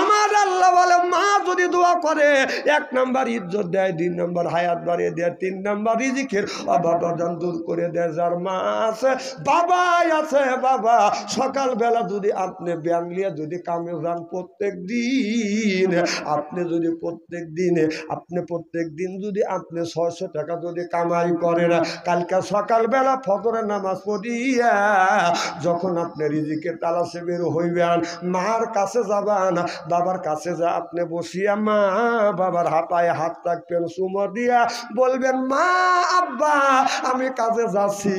আমার আল্লাহ বলে, মা যদি দোয়া করে 1 নাম্বার ইজ্জত দেয়, 2 নাম্বার হায়াত বাড়িয়ে দেয়, 3 নাম্বার রিজিকের অভাব দূর করে দেয়। যার মা আছে বাবাই আছে, বাবা সকালবেলা যদি আপনি ব্যায়াম নিয়ে যদি কামে যান, প্রত্যেক দিন আপনি যদি প্রত্যেক দিন যদি আপনি 600 টাকা যদি কামাই করেন, কালকে সকালবেলা ফজরের নামাজ পড়িয়া যখন আপনি রিজিকের তালাশে বের হইবেন, মার কাছে যাবেন, বাবার কাছে যা আপনি বসিয়া মা বাবার হাতায় হাত রাখবেন, চুমো দিয়া বলবেন, মা আব্বা আমি কাজে যাচ্ছি।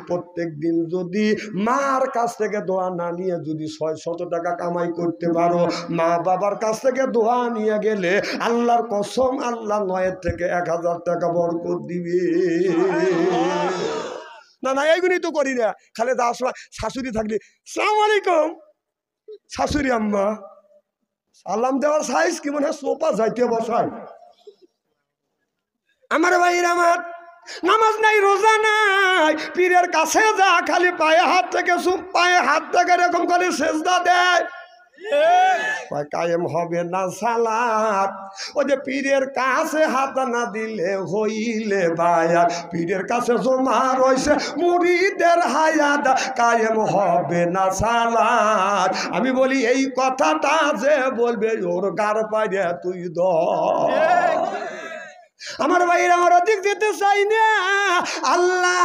প্রত্যেক দিন যদি মার কাছ থেকে দোয়া না নিয়ে যদি 600 টাকা কামাই করতে পারো, মা বাবার কাছ থেকে দোয়া নিয়ে গেলে আল্লাহর কসম আল্লাহ 9 থেকে 1000 টাকা বরকত দিবে। না না এইগুলি তো করি না, খালি যাওয়ার সময় শাশুড়ি থাকলে সালাম আলাইকুম, শাশুড়ি আম্মা সালাম দেওয়ার সাইজ কি মনে হয় সোফা যাইতে বসায়। আমার ভাইরা আমার, নামাজ নাই, রোজা নাই, পীরের কাছে যা খালি পায়ে হাত থেকে এরকম করে সেজদা দেয়, কায়েম হবে না সালাত। ওই যে পীরের কাছে হাত না দিলে হইলে বায়াত, পীরের কাছে জমা রয়েছে মুরিদের হায়াত, কায়েম হবে না সালাত। আমি বলি এই কথাটা যে বলবে ওর গার পাইরে তুই ধর। আমার ভাইরা আমার অধিক যেতে চাই না। আল্লাহ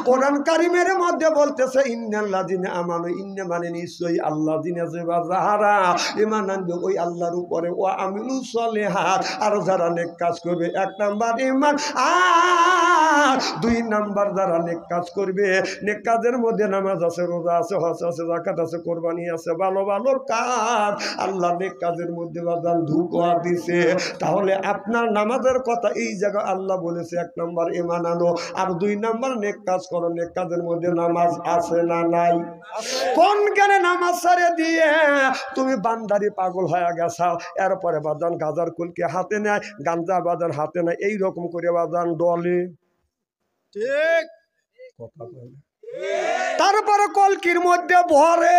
কোরআন কারিমের মধ্যে বলতেছে, ইন্নাল্লাযিনা আমানু, ইন্না মানে নিশ্চয়ই আল্লাযিনা যারা ঈমান আনবে ওই আল্লাহর উপরে, ওয়া আমিলুস সলিহাত আর যারা নেক কাজ করবে। 1 নাম্বার ঈমান, আর 2 নাম্বার যারা নেক কাজ করবে। নেক কাজের মধ্যে নামাজ আছে, রোজা আছে, হজ আছে, যাকাত আছে, কোরবানি আছে, ভালো ভালো কাজ। আল্লাহ নেক কাজের মধ্যে বাজান ধোঁয়া দিছে। তাহলে আপনার নামাজের কথা এই জায়গায় আল্লাহ বলেছে 1 নাম্বার ঈমান আনো, আর 2 নাম্বার নেক কাজ করো। নেক কাজের মধ্যে নামাজ আছে না নাই? কোন জ্ঞানে নামাজ ছেড়ে দিয়ে তুমি বান্দারি পাগল হয়ে গেছাও। এরপরে বাজান গাজার কুলকে হাতে নেয়, গাঞ্জা বাজান হাতে নেয়, এইরকম করে বাজান ডলে, ঠিক কথা বলে। তারপরে কলকির মধ্যে ভরে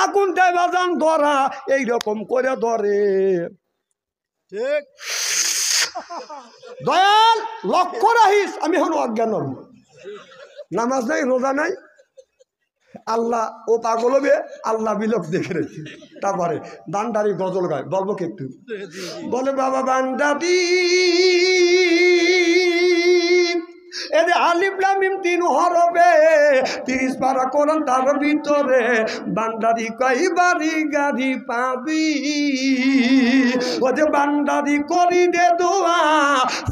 আগুন দেয় বাজান ধরা, এইরকম করে ধরে, ঠিক। দয়াল লক্ষ্য রাখিস, আমি এখন অজ্ঞান, নামাজ নাই, রোজা নাই, আল্লাহ ও পাগল হবে, আল্লাহ বিলোক দেখে রেখে তারপরে বান্দারি গজল গায়, বলবো কি একটু? বলে বাবা বান্দারি এদের আলিফ লাম মিম 3 হরফে 30 পারা কোরআন, তার ভিতরে বান্দারি কয়বারি গাড়ি পাবি। ও যে বান্দারি করি দে দোয়া,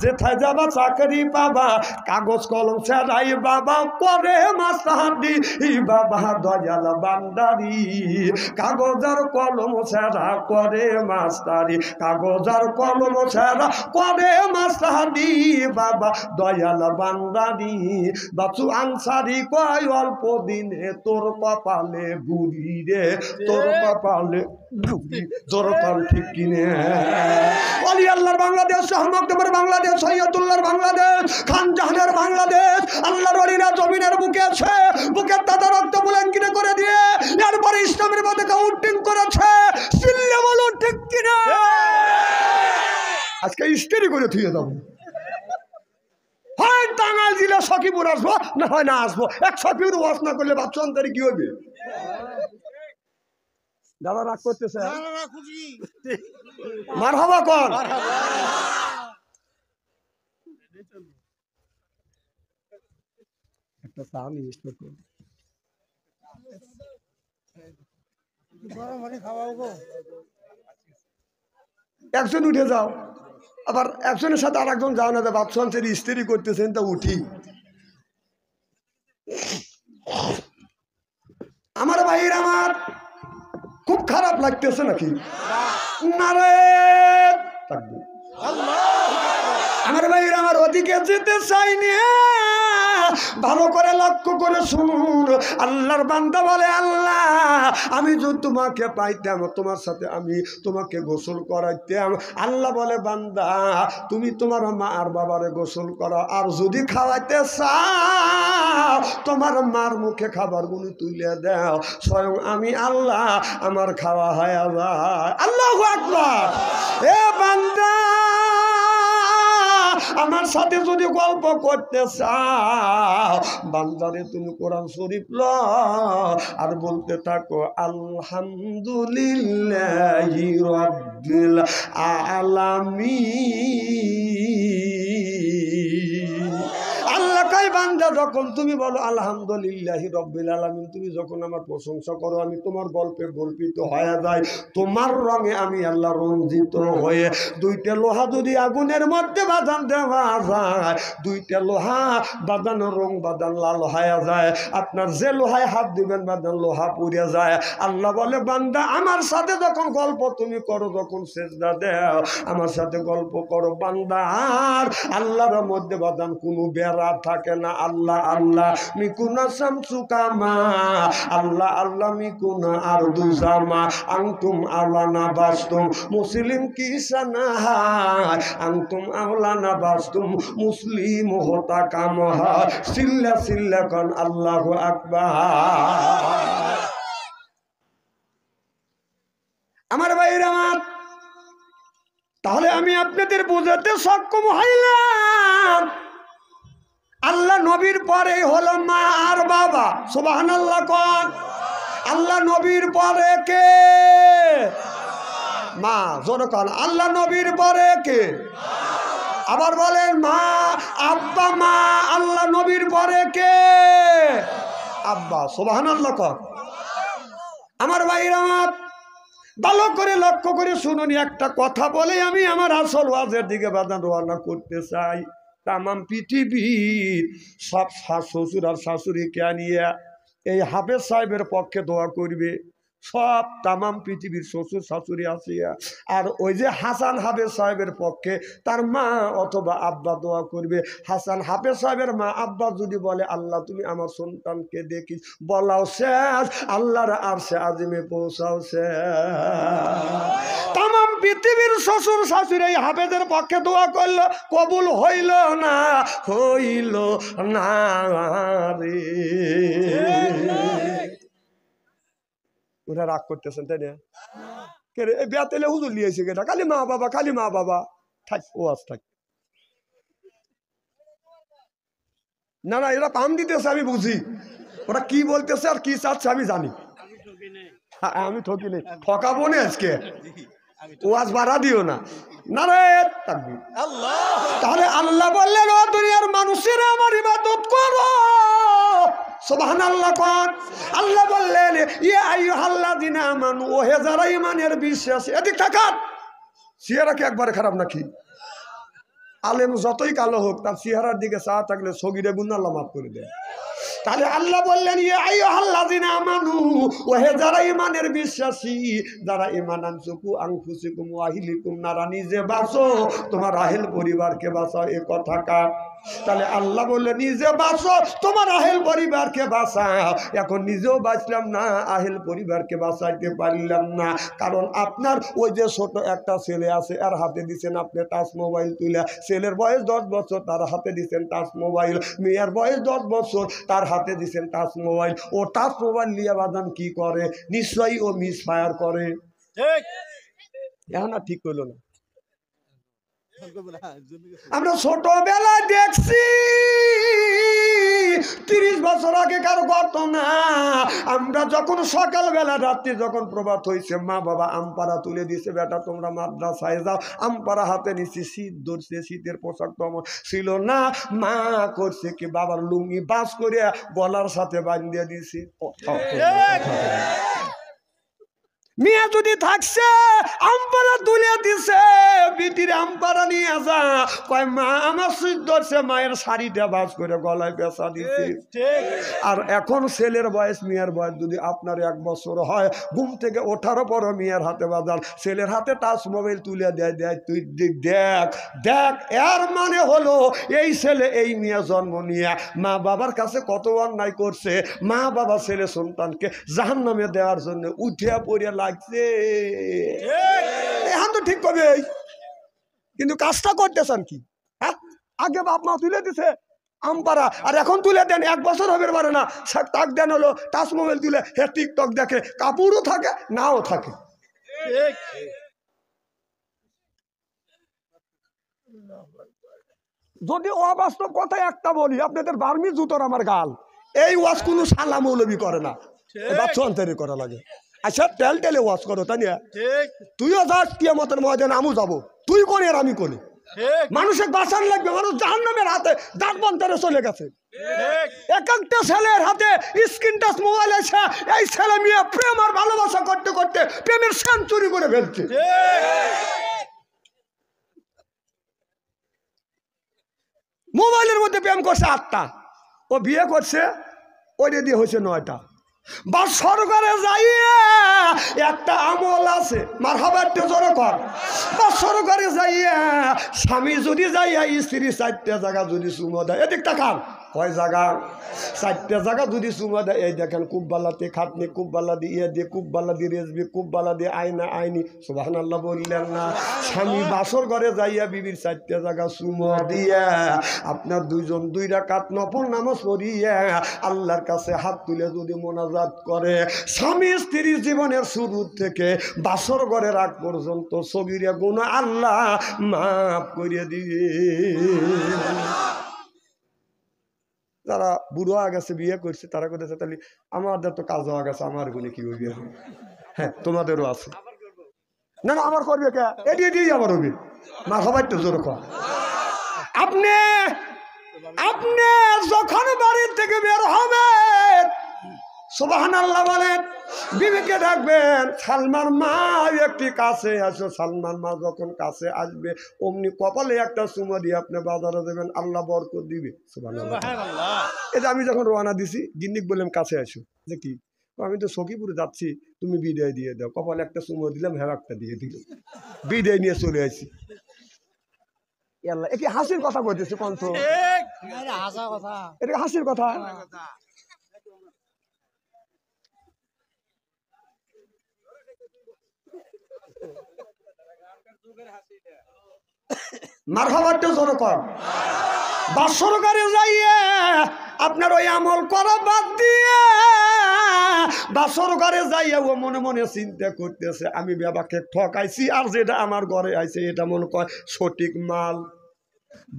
যেথায় যাবা চাকরি পাবা, কাগজ কলম ছাড়াই বাবা করে মাস্টারি। বাবা দয়াল বান্দারি কাগজ আর কলম ছাড়া করে মাস্টারি, কাগজ আর কলম ছাড়া করে মাস্টারি। বাবা দয়াল বান্দারি বাচু আনসারি কয় অল্প দিনে তোর কপালে বুড়ি রে, তোর কপালে বুড়ি। তোর কল ঠিক কিনে অলি আল্লাহর বাংলাদেশ, শাহমকদমের বাংলাদেশ, সৈয়দুল্লাহর বাংলাদেশ, খান জাহানের বাংলাদেশ। আল্লাহর ওলিরা জমিনের বুকে আছে, বুকের তাজা রক্ত বুলেঙ্কিনে করে দিয়ে এরপরে ইসলামের মধ্যে কাউন্টিং করেছে। চিল্লে বলুন ঠিক কিনা? আজকে ইস্তেরি করে থুয়ে যাবো, হয় টাঙ্গাইল জেলা সখীপুর আসবো, না হয় না আসবো। এক সখীপুর ওয়াজ না করলে বাচ্চা অন্তরে কি হবে? দাদা রাগ করতেছে, মার হবা কর। একটা চা নিয়ে একজন উঠে যাও, আবার একজনের সাথে আর একজন যাও না, বাচ্চা ইস্ত্রি করতেছেন তা উঠি। আমার ভাইয়ের আমার খুব খারাপ লাগতেছে নাকি? নারে আমার ভাইয়ের আমার ওদিকে যেতে চাইনি। ভালো করে লক্ষ্য করে শুনুন, আল্লাহর বান্দা বলে আল্লাহ আমি যদি তোমাকে পাইতাম, তোমার সাথে আমি তোমাকে গোসল করাইতাম। আল্লাহ বলে বান্দা তুমি তোমার মা আর বাবারে গোসল করো, আর যদি খাওয়াইতে চাও তোমার মার মুখে খাবারগুলো তুলে দাও, স্বয়ং আমি আল্লাহ আমার খাওয়া হয় যায়। আল্লাহু আকবার। এ বান্দা আমার সাথে যদি গল্প করতে চাও, বান্দারে তুমি কোরআন শরীফ ল আর বলতে থাকো আলহামদুলিল্লাহি রাব্বিল আলামিন। আল্লাহ কই বান্দা যখন তুমি বলো আলহামদুলিল্লাহি রাব্বিল আলামিন, তুমি যখন আমার প্রশংসা করো, আমি তোমার গল্পে গল্পিত হয়ে যাই, তোমার রঙে আমি আল্লাহ রঞ্জিত হয়ে। দুইটা লোহা যদি আগুনের মধ্যে বাঁধান দেওয়া যায়, দুইটা লোহা বাঁধানো রং বাঁধান লাল হয়ে যায়, আপনার যে লোহায় হাত দিবেন বাঁধান লোহা পুড়ে যায়। আল্লাহ বলে বান্দা আমার সাথে যখন গল্প তুমি করো, যখন সেজদা দেও আমার সাথে গল্প করো, বান্দা আর আল্লাহর মধ্যে বাঁধান কোনো বেড়া থাকে না। আল্লাহ আল্লাহ মিকুনা শামসুকামা, আল্লাহ আল্লাহ মিকুনা আর দুজামা, আনতুম আওলানা বাস্তুম মুসলিম কিসানা, আনতুম আওলানা বাস্তুম মুসলিম হতা কামহা। সিল্লা সিল্লা কন আল্লাহু আকবার। আমার ভাইরা আমার, তাহলে আমি আপনাদের বোঝাতে সক্ষম হইলাম আল্লাহ নবীর পরে হলো মা আর বাবা। সুবহানাল্লাহ কোন। আল্লাহ নবীর পরে কে? মা। জোরে কোন আল্লাহ নবীর পরে কে? আবার বলেন মা আব্বা মা। আল্লাহ নবীর পরে কে? আব্বা। সুবহানাল্লাহ কোন। আমার ভাইরা আমার ভালো করে লক্ষ্য করে শুনুন, একটা কথা বলে আমি আমার আসল ওয়াজের দিকে বাদান রওনা করতে চাই। তামাম পৃথিবীর সব শ্বশুর আর শাশুড়িকে নিয়ে এই হাফেজ সাহেবের পক্ষে দোয়া করবে। সব তামাম পৃথিবীর শ্বশুর শাশুড়ি আসিয়া, আর ওই যে হাসান হাফেজ সাহেবের পক্ষে তার মা অথবা আব্বা দোয়া করবে। হাসান হাফেজ সাহেবের মা আব্বা যদি বলে আল্লাহ তুমি আমার সন্তানকে দেখিস, বলাও শেষ, আল্লাহর আরশে আজিমে পৌঁছাও শেষ। তামাম পৃথিবীর শ্বশুর শাশুড়ি এই হাফেজের পক্ষে দোয়া করলো, কবুল হইল না, হইল না রে। ওরা রাগ করতেছেন তাই না? কে রে বেতেলে হুজুর লিয়েছে কেটা? খালি মা বাবা, খালি মা বাবা। থাক ও আজ থাক না না, এরা পাম দিতেছে আমি বুঝি। ওরা কি বলতেছে আর কি চাচ্ছে আমি জানি। আমি ঠকি নেই, ঠকাবো না আজকে, ওয়াজ বাড়া দিও না। নারায়ণ তাকবীর। তাহলে আল্লাহ বললেন ও দুনিয়ার মানুষেরা আমার ইবাদত করো, সুবহানাল্লাহ কোন। আল্লাহ বললেন ইয়া আইয়ুহাল্লাযিনা আমানু, ও হে যারা ঈমানের বিশ্বাসী। এদিক তাকান, চেহারা কি একবারে খারাপ নাকি? আলেম যতই কালো হোক তার চেহারার দিকে চা থাকলে সগীরে গুনাহ আল্লাহ মাফ করে দেয়। তাহলে আল্লাহ বললেন ইয়া আইয়ুহাল্লাযিনা আমানু, ও হে যারা ঈমানের বিশ্বাসী, যারা ঈমান আনছো, কু আনফুসিকুম ওয়া আহলিকুম নারা, নিজে বাঁচো তোমার আহেল পরিবারকে বাঁচাও। এ কথা কার? তাহলে আল্লাহ বললেন নিজে বাঁচো তোমার আহেল পরিবারকে বাঁচাও। এখন নিজেও বাঁচলাম না, আহেল পরিবারকে বাঁচাইতে পারলাম না, কারণ আপনার ওই যে ছোট একটা ছেলে আছে, আর হাতে দিচ্ছেন আপনি টাচ মোবাইল তুলে। ছেলের বয়স 10 বছর, তার হাতে দিচ্ছেন টাচ মোবাইল। মেয়ের বয়স 10 বছর, তার হাতে দিচ্ছেন টাচ মোবাইল। ও টাচ মোবাইল নিয়ে বাদান কি করে? নিশ্চয়ই ও মিস ফায়ার করে। এখন আর ঠিক হইল না। আমরা ছোটবেলায় দেখছি 30 বছর আগে কারো ঘটনা। আমরা যখন সকালবেলা রাত্রি যখন প্রভাত হয়েছে, মা বাবা আমপারা তুলে দিছে, বেটা তোমরা মাদ্রাসায় যাও। আমপারা হাতে নিচ্ছি, শীত ধরছে, শীতের পোশাক তো আমার ছিল না। মা করছে কি, বাবার লুঙ্গি বাস করে গলার সাথে বাঁধিয়ে দিছি। মিয়া যদি থাকছে আমপারা তুলে দিছে, বিটির আমপারা নিয়ে যা, কয় মা আমার শীত ধরছে, মায়ের শাড়িটা বাস করে গলায় পেঁচা দিছে। আর এখন ছেলের বয়স, মেয়ের বয়স যদি আপনার 1 বছর হয়, ঘুম থেকে ওঠার পর মেয়ের হাতে বাজান, ছেলের হাতে টাচ মোবাইল তুলে দেয়, তুই দেখ দেখ। এর মানে হলো এই ছেলে এই মেয়ে জন্ম নিয়ে মা বাবার কাছে কত অন্যায় করছে। মা বাবা ছেলে সন্তানকে জাহান্নামে দেওয়ার জন্য উঠিয়া পড়িয়া লাগছে। এখন তো ঠিক করবে, কিন্তু কাজটা করতেছেন কি? হ্যাঁ, আগে বাপ মা তুলে দিছে আমপারা, আর এখন তুলে দেন 1 বছর হবে পারে না, তাক দেন হলো টাচ মোবাইল তুলে, হে টিকটক দেখে, কাপড়ও থাকে নাও থাকে। যদি অবাস্তব কথা একটা বলি, আপনাদের বার্মি জুতোর আমার গাল, এই ওয়াজ কোনো সালা মৌলবি করে না, বাচ্চা অন্তরে করা লাগে। আচ্ছা তেল টেলে ওয়াজ করো, তাই না? তুইও যাস কিয়ামতের ময়দানে, আমিও যাবো, তুই করে আর আমি করি। মানুষের বাঁচান লাগবে, মানুষ জাহান্নামের হাতে দাঁত বন্তরে চলে গেছে। এক একটা ছেলের হাতে স্ক্রিন টাচ মোবাইল আছে, এই ছেলে মেয়ে প্রেম আর ভালোবাসা করতে করতে প্রেমের সেঞ্চুরি করে ফেলছে। মোবাইলের মধ্যে প্রেম করছে 8টা, ও বিয়ে করছে ওইটা দিয়ে হয়েছে 9টা। বা সরকারে যাইয়া একটা আমল আছে, মারহাবা একটু জোরে কর। বা সরকারে যাইয়া স্বামী যদি যাইয়া স্ত্রী 4টে জায়গা যদি চুমো দেয়, এদিকটা খান কয় জায়গা? 4টে জায়গা যদি চুমো দেয়, এই দেখেন কুব্বালাতে খাটনি, কুব্বালা দিয়ে দিয়ে, কুব্বালা দিয়ে রেসবি, কুব্বালা দিয়ে আয়না আইনি, সুবহানাল্লাহ বললেন না? স্বামী বাসর ঘরে যাইয়া বিবির 4টে জায়গা চুমো দিয়া আপনার 2 রাকাত নফল নামাজ পড়িয়া আল্লাহর কাছে হাত তুলে যদি মোনাজাত করে, স্বামী স্ত্রীর জীবনের শুরু থেকে বাসর ঘরের আগ পর্যন্ত সগীরা গুনাহ আল্লাহ মাফ করে দিয়ে। যারা বুড়ো হয়ে গেছে, বিয়ে করছে, তারা করতেছে তাহলে আমাদের তো কাজ হয়ে গেছে, আমার গুণে কি হইবে? হ্যাঁ, তোমাদেরও আছে। না না, আমার করবে কে? এটি এটি আমার হবে। মা সবাই তো জোর কর। আপনি আপনি যখন বাড়ির থেকে বের হবেন, সুবহানাল্লাহ বলেন, বিবিকে ডাকবেন, সালমান মা একটি কাছে আসো। সালমান মা যখন কাছে আসবে, অমনি কপালে একটা চুমা দিয়ে আপনি বাজারে দেবেন, আল্লাহ বরকত দিবে। সুবহানাল্লাহ। এই যে আমি যখন রওনা দিছি, গিন্নিক বললাম কাছে আসো, যে কি? আমি তো সখীপুরে যাচ্ছি, তুমি বিদায় দিয়ে দাও। কপালে একটা চুমো দিলাম, হ্যাঁ একটা দিয়ে দিল, বিদায় নিয়ে চলে আসি। কি হাসির কথা বলতেছে কণ্ঠ? এটা হাসির কথা। মারহাবাটা জোরে কর। বাসরঘরে যাইয়ে আপনার ওই আমল করা বাদ দিয়ে বাসরঘরে যাইয়া ও মনে মনে চিন্তা করতেছে, আমি বাবাকে ঠকাইছি, আর যেটা আমার ঘরে আইছে এটা মনে কয় সঠিক মাল।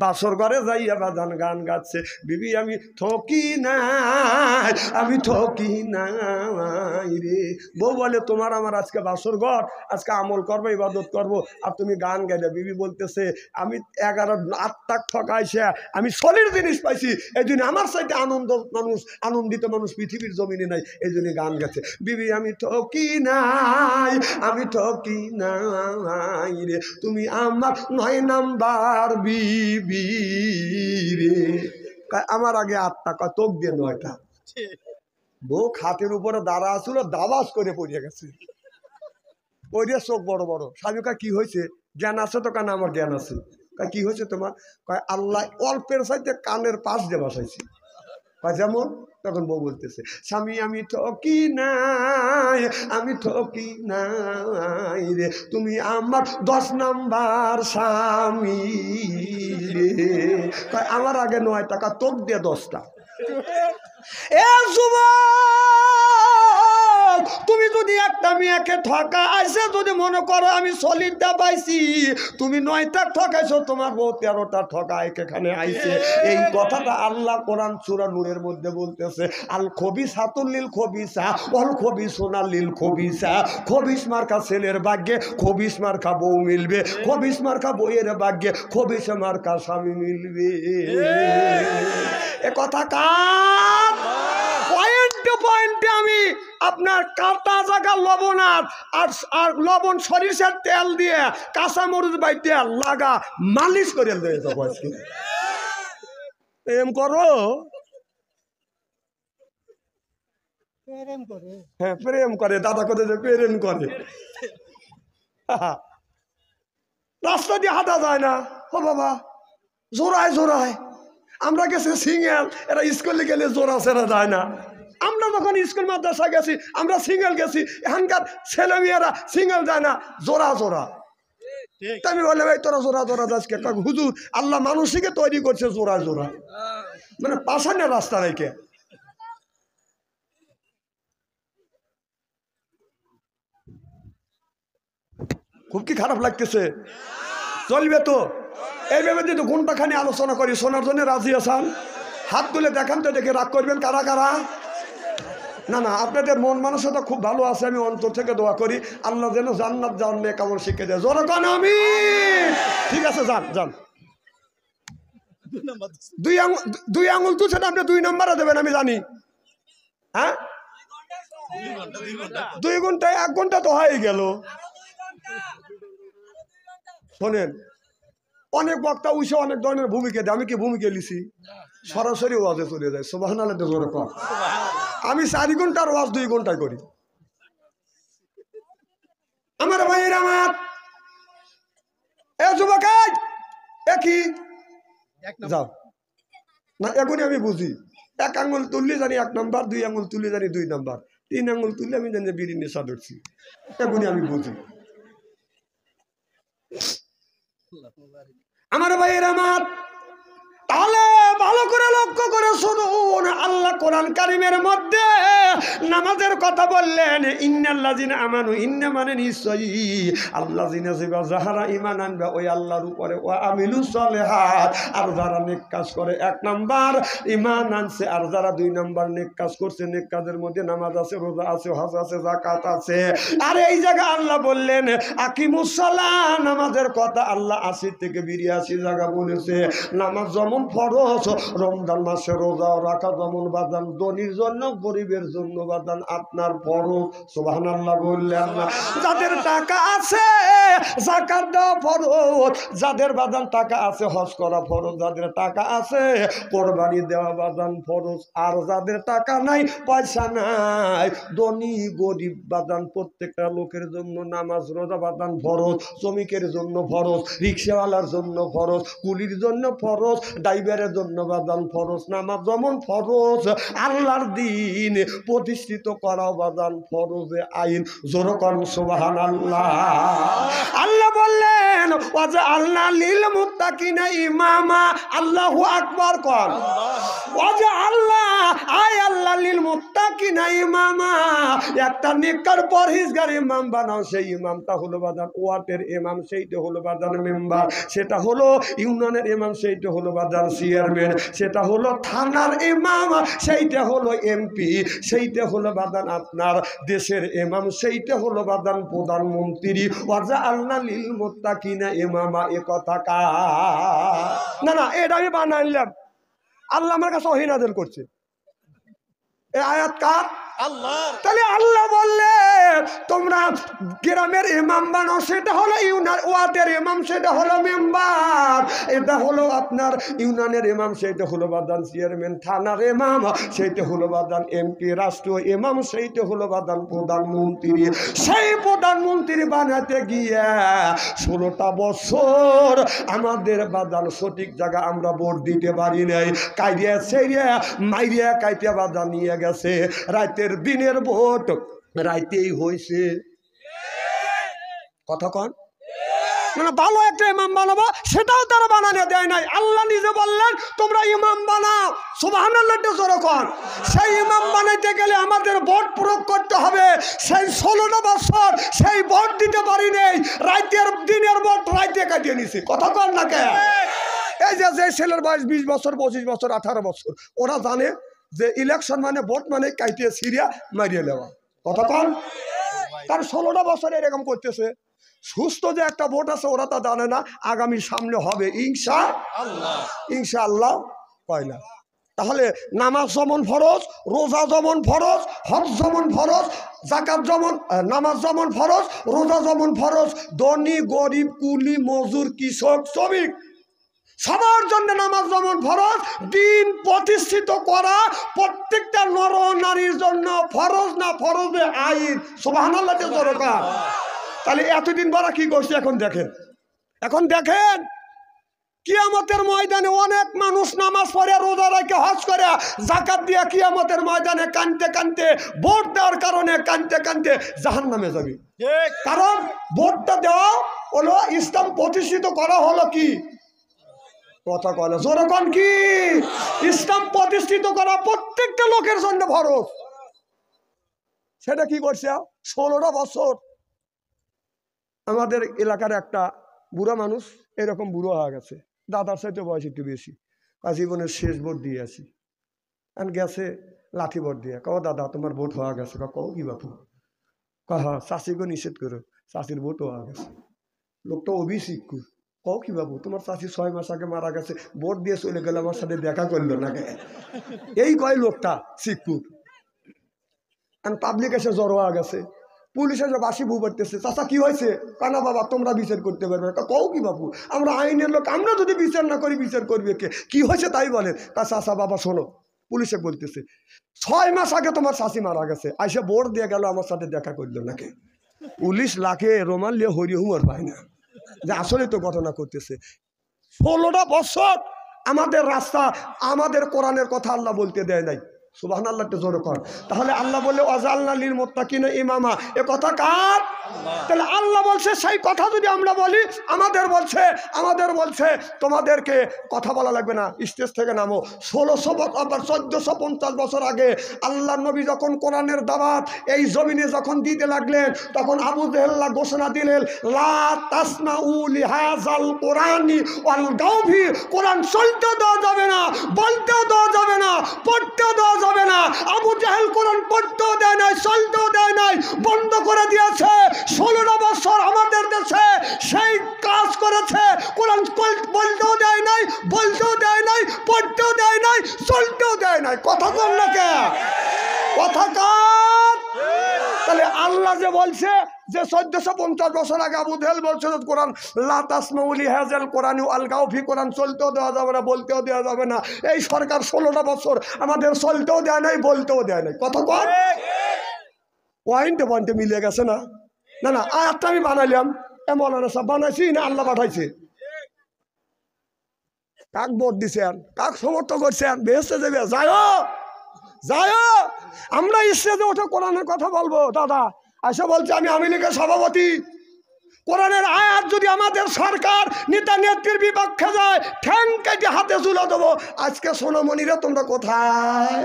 বাসর ঘরে যাইয়া বাজান গান গাচ্ছে, বিবি আমি ঠকি নাই, আমি ঠকি নাই রে। বউ বলে তোমার আমার আজকে বাসর ঘর, আজকে আমল করবো, ইবাদত করবো, আর তুমি গান গাইলে। বিবি বলতেছে আমি 11 ঠকাইছে, আমি সলির জিনিস পাইছি, এই জন্য আমার সাথে আনন্দিত মানুষ পৃথিবীর জমিনে নাই, এই জন্য গান গাচ্ছে। বিবি আমি ঠকি নাই, আমি ঠকি নাই রে, তুমি আমার 9 নাম্বার বিবি রে। আমার আগে 8টা, কয় তোক দিয়ে 9টা। বউ খাটের উপরে দাঁড়া আসছিল, দাবাস করে পড়ে গেছে, পড়ে চোখ বড় বড়। স্বামীকা কি হয়েছে? জ্ঞান আছে তো? কেন আমার জ্ঞান আছে। কি হয়েছে তোমার? কয় আল্লাহ অল্পের সাইতে কানের পাশ দিয়ে বসাইছে। কয় যেমন? তখন বউ বলতেছে স্বামী আমি ঠকি নাই, আমি ঠকি নাই রে, তুমি আমার 10 নাম্বার স্বামী রে। কয় আমার আগে 9 টাকা, তোক দিয়ে 10টা। এ যুবক, তুমি যদি একটা মেয়েকে ঠকা আইসে, যদি মনে করো আমি সলিডটা পাইছি, তুমি 9টা ঠকাইছো, তোমার বউ 13টা ঠকায় এখানে আইছে। এই কথাটা আল্লাহ কোরআন সূরা নূরের মধ্যে বলতেছে, আল খবিসাতুল লিল খবিসা ওয়াল খবিসুনা লিল খবিসা। খবিস মার্কা ছেলের ভাগ্যে খবিস মার্কা বউ মিলবে, খবিস মার্কা বইয়ের ভাগ্যে খবিস মার্কা স্বামী মিলবে। এ কথা কার? পয়েন্টে পয়েন্টে আমি আপনার কাটা জায়গা লবণার আর লবণ সরিষার তেল দিয়ে কাঁচামরিচ বাইতে লাগা মালিশ করে দিয়ে যাবো আজকে। প্রেম করো, হ্যাঁ প্রেম করে, দাদা কথা যে প্রেম করে। রাস্তা দিয়ে হাঁটা যায় না, ও বাবা জোড়ায় জোড়ায়। আমরা গেছি সিঙ্গেল, এরা স্কুলে গেলে জোড়া ছেড়া যায় না। আমরা যখন স্কুল মাদ্রাসা গেছি আমরা সিঙ্গেল গেছি, এখানকার ছেলে মেয়েরা সিঙ্গেল যায় না, জোড়া জোড়া। আমি বললাম এই তোরা জোড়া জোড়া যাস কে? হুজুর আল্লাহ মানুষকে তৈরি করছে জোড়া জোড়া, মানে পাশানের রাস্তা রেখে। খুব কি খারাপ লাগতেছে? চলবে তো এইভাবে যদি ঘন্টাখানি আলোচনা করি, শোনার জন্য রাজি আছেন? হাত তুলে দেখান তো, দেখে রাগ করবেন কারা কারা? না না, আপনাদের মন মানসিকতা খুব ভালো আছে, আমি অন্তর থেকে দোয়া করি আল্লাহ যেন জান্নাত যান নিয়ে কেমন শিখে দেয়। জোরে কোন আমিন। ঠিক আছে, যান যান। 2 আঙুল তুলছেন আপনি, 2 নম্বরে দেবেন আমি জানি। হ্যাঁ 2 ঘন্টায় 1 ঘন্টা তো হয়ে গেল। শোনেন, অনেক বক্তা উইসে অনেক ধরনের ভূমিকা দেয়, আমি কি ভূমিকা লিছি? সরাসরি ওয়াজে চলে যায়। সুবহানাল্লাহ জোরে কর। আমি 4 ঘন্টার ওয়াজ 2 ঘন্টায় করি। আমার ভাইয়ের আমার এ যুবক, একই যাও না, এখনই আমি বুঝি। 1 আঙুল তুললে জানি 1 নাম্বার, 2 আঙুল তুললে জানি 2 নাম্বার, 3 আঙুল তুললে আমি জানি বিড়ি নেশা ধরছি। এখনই আমি বুঝি। আমার ভাইয়ের আমার, তাহলে ভালো করে লক্ষ্য করে শুনুন, আল্লাহ কোরআন কারীমের মধ্যে নামাজের কথা বললেন। ইন্নাল্লাযিনা আমানু, ইন্না মানে নিশ্চয়ই, আল্লাযিনা যাহারা ঈমান আনবে ওই আল্লাহর উপরে, ওয়া আমিলুস সালিহাত, আর যারা নেক কাজ করে। 1 নাম্বার ঈমান আনছে, আর যারা 2 নাম্বার নেক কাজ করছে। নেক কাজের মধ্যে নামাজ আছে, রোজা আছে, হজ আছে, যাকাত আছে। আর এই জায়গা আল্লাহ বললেন আকিমুস সালাহ, নামাজের কথা আল্লাহ 80 থেকে 82 জায়গা বলেছে। নামাজ যেমন ফরজ, রমজান মাসে রোজা রাখা যেমন বাদান ধনীর জন্য গরিবের জন্য বাদান আপনার ফরজ। সুবহানাল্লাহ বললেন না? যাদের টাকা আছে যাকাত দেওয়া ফরজ, যাদের বাদান টাকা আছে হজ করা ফরজ, যাদের টাকা আছে কোরবানি দেওয়া বাদান ফরজ। আর যাদের টাকা নাই, পয়সা নাই, ধনী গরিব বাদান প্রত্যেকটা লোকের জন্য নামাজ রোজা বাদান ফরজ। শ্রমিকের জন্য ফরজ, রিক্সাওয়ালার জন্য ফরজ, কুলির জন্য ফরজ, ড্রাইভারের জন্য বাদান ফরজ। ফরজ, নামাজ যেমন ফরজ, আল্লাহর দিন প্রতিষ্ঠিত করাও বাজান ফরজে আইন। জোরকন সুবহানাল্লাহ। আল্লাহ বললেন ওয়াজআলনা লিল মুত্তাকিনা ইমামা। আল্লাহু আকবার কর। ওয়াজআলনা আয় আল্লাহ লিল মুত্তাকিনা ইমামা, একটা নেককার পরহেজগার ইমাম বানাও। সেই ইমামটা হলো বাজান ওয়ার্ডের ইমাম, সেইটা হলো বাজান মেম্বার, সেটা হলো ইউনিয়নের ইমাম, সেইটা হলো বাজান চেয়ারম্যান, সেটা হলো থানার ইমাম, সেইটা হলো এমপি, সেইটা হলো বাজান আপনার দেশের ইমাম, সেইটা হলো বাজান প্রধানমন্ত্রী। ওয়াজআলনা লিল মুত্তাকিনা ইমামা, এ কথা কার? না এটা আমি বানাইলাম, আল্লাহ আমার কাছে ওহী নাযিল করছে। এই আয়াত কার? আল্লাহ। তাহলে আল্লাহ বললেন তোমরা গ্রামের ইমাম বানাও, সেটা হলো ওয়ার্ডের ইমাম, সেটা হলো মেম্বার, এটা হলো আপনার ইউনিয়নের ইমাম, সেটা হলো বাদান চেয়ারম্যান, থানার ইমাম সেইটা হলো বাদান এমপি, রাষ্ট্রীয় ইমাম সেইটা হলো বাদান প্রধানমন্ত্রী। সেই প্রধানমন্ত্রী বানাতে গিয়ে 16টা বছর আমাদের বাদান সঠিক জায়গা আমরা ভোট দিতে পারি নাই। কাইরিয়া সেইরিয়া মাইরিয়া কাইটিয়া বাদান নিয়ে গেছে। রাতের দিনের ভোট রাইতেই হয়েছে। কথা কন না, ভালো একটা ইমাম বানাবো সেটাও তারা বানানো দেয় নাই। আল্লাহ নিজে বললেন তোমরা ইমাম বানাও। সুবহানাল্লাহ জোরে কর। সেই ইমাম বানাইতে গেলে আমাদের ভোট প্রয়োগ করতে হবে। সেই 16টা বছর সেই ভোট দিতে পারি নাই, রাতের দিনের ভোট রাইতে কাটিয়ে নিছি। কথা কন না কে? এই যে ছেলের বয়স 20 বছর 25 বছর 18 বছর, ওরা জানে যে ইলেকশন মানে ভোট মানে কাইতে সিরিয়া মারিয়ে নেওয়া। কথা কন। কারণ 16টা বছর এরকম করতেছে। সুস্থ যে একটা ভোট আছে ওরা তা জানে না, আগামী সামনে হবে ইনশাআল্লাহ। ইনশাআল্লাহ কয় না। তাহলে নামাজ যেমন ফরজ, রোজা যেমন ফরজ, হজ যেমন ফরজ, যাকাত যেমন, নামাজ যেমন ফরজ, রোজা যেমন ফরজ, ধনী গরিব কুলি মজুর কৃষক শ্রমিক সবার জন্য নামাজ যেমন ফরজ, দিন প্রতিষ্ঠিত করা প্রত্যেকটা নর নারীর জন্য ফরজ, না ফরজে আইন। সুবহানাল্লাহ দরকার। তাহলে এতদিন বড় কি করছে এখন দেখেন। এখন দেখেন কিয়ামতের ময়দানে অনেক মানুষ নামাজ পড়ে, রোজা রেখে, হজ করে, যাকাত দিয়ে কিয়ামতের ময়দানে কানতে কানতে, ভোট দেওয়ার কারণে কানতে কানতে জাহান্নামে যাবে। কারণ ভোটটা দেওয়া হলো ইসলাম প্রতিষ্ঠিত করা হলো কি? কথা কয় না জোরে কোন কি? ইসলাম প্রতিষ্ঠিত করা প্রত্যেকটা লোকের জন্য ফরজ। সেটা কি করছে? 16টা বছর আমাদের এলাকার একটা বুড়া মানুষ এরকম বুড়ো হয়ে গেছে, দাদার সাথে বয়স একটু বেশি, জীবনের শেষ ভোট দিয়ে আসি গেছে লাঠি ভোট দিয়ে। কও দাদা তোমার ভোট হওয়া গেছে। কও কি বাপু? হ্যাঁ চাষিকে নিষেধ করো, চাষির ভোট হওয়া গেছে। লোকটা অভিষিক্কু। কও কি বাবু তোমার চাষি 6 মাস আগে মারা গেছে, ভোট দিয়ে চলে গেল, আমার সাথে দেখা করলো না। এই কয় লোকটা শিক্ষু। পাবলিক এসে জড়ো হয়ে গেছে, পুলিশ এসে বাসি বু করতেছে। চাচা কি হয়েছে? কানা বাবা তোমরা বিচার করতে পারবে না। কও কি বাবু আমরা আইনের লোক, আমরা যদি বিচার না করি বিচার করবে কে? কি হয়েছে তাই বলেন। তা চাচা বাবা শোনো, পুলিশে বলতেছে 6 মাস আগে তোমার চাষি মারা গেছে, আইসে ভোট দিয়ে গেল, আমার সাথে দেখা করলো নাকি। পুলিশ লাখে রোমান লিয়ে হরি হুমর পায় না যে আসলে তো ঘটনা করতেছে। 16টা বছর আমাদের রাস্তা, আমাদের কোরআনের কথা আল্লাহ বলতে দেয় নাই। সুবহানাল্লাহ জোরে কর। তাহলে আল্লাহ বলে ওয়াজআলনা লিল মুত্তাকিনা ইমামা, এ কথা কার? তাহলে আল্লাহ বলছে সেই কথা যদি আমরা বলি, আমাদের বলছে তোমাদেরকে কথা বলা লাগবে না, স্টেজ থেকে নামো। 1450 বছর আগে আল্লাহ নবী যখন কোরআনের দাওয়াত এই জমিনে যখন দিতে লাগলেন, তখন আবু জেহেল ঘোষণা দিলেন লা তাসমাউ লিহাযাল কোরআনি ওয়ালগাউ ফি, কোরআন চলতেও দেওয়া যাবে না, বলতেও দেওয়া যাবে না, পড়তেও দেওয়া যাবে না। আবু জেহেল কোরআন পড়তেও দেয় নাই, চলতেও দেয় নাই, বন্ধ করে দিয়েছে। 16টা বছর আমাদের দেশে সেই কাজ করেছে। কোরআন বলতেও দেয় নাই, বলতেও দেয় নাই, পড়তেও দেয় নাই, চলতেও দেয় নাই। কথা কম না কে? কথা কার? তাহলে আল্লাহ যে বলছে যে 1450 বছর আগে আবু জেহেল বলছে কোরআন লা তাসমাউ লিহাযাল কোরআনি আলগাউ ফি, কোরআন চলতেও দেওয়া যাবে না, বলতেও দেওয়া যাবে না। এই সরকার 16টা বছর আমাদের চলতেও দেয় নাই, বলতেও দেয় নাই। কথা কর। পয়েন্টে মিলে গেছে না? না না আয়াতটা আমি বানাইলাম, এমন সব বানাইছি না আল্লাহ পাঠাইছে? কাক ভোট দিছেন, কাক সমর্থন করছেন, বেহেশতে যাবে, যাও যাও। আমরা স্টেজে উঠে কোরআনের কথা বলবো। দাদা আশা বলছে আমি আওয়ামী লীগের সভাপতি, কোরআনের আয়াত যদি আমাদের সরকার নেতা নেত্রীর বিপক্ষে যায় ঠ্যাং কেটে হাতে তুলে দেবো। আজকে সোনামণিরা তোমরা কোথায়?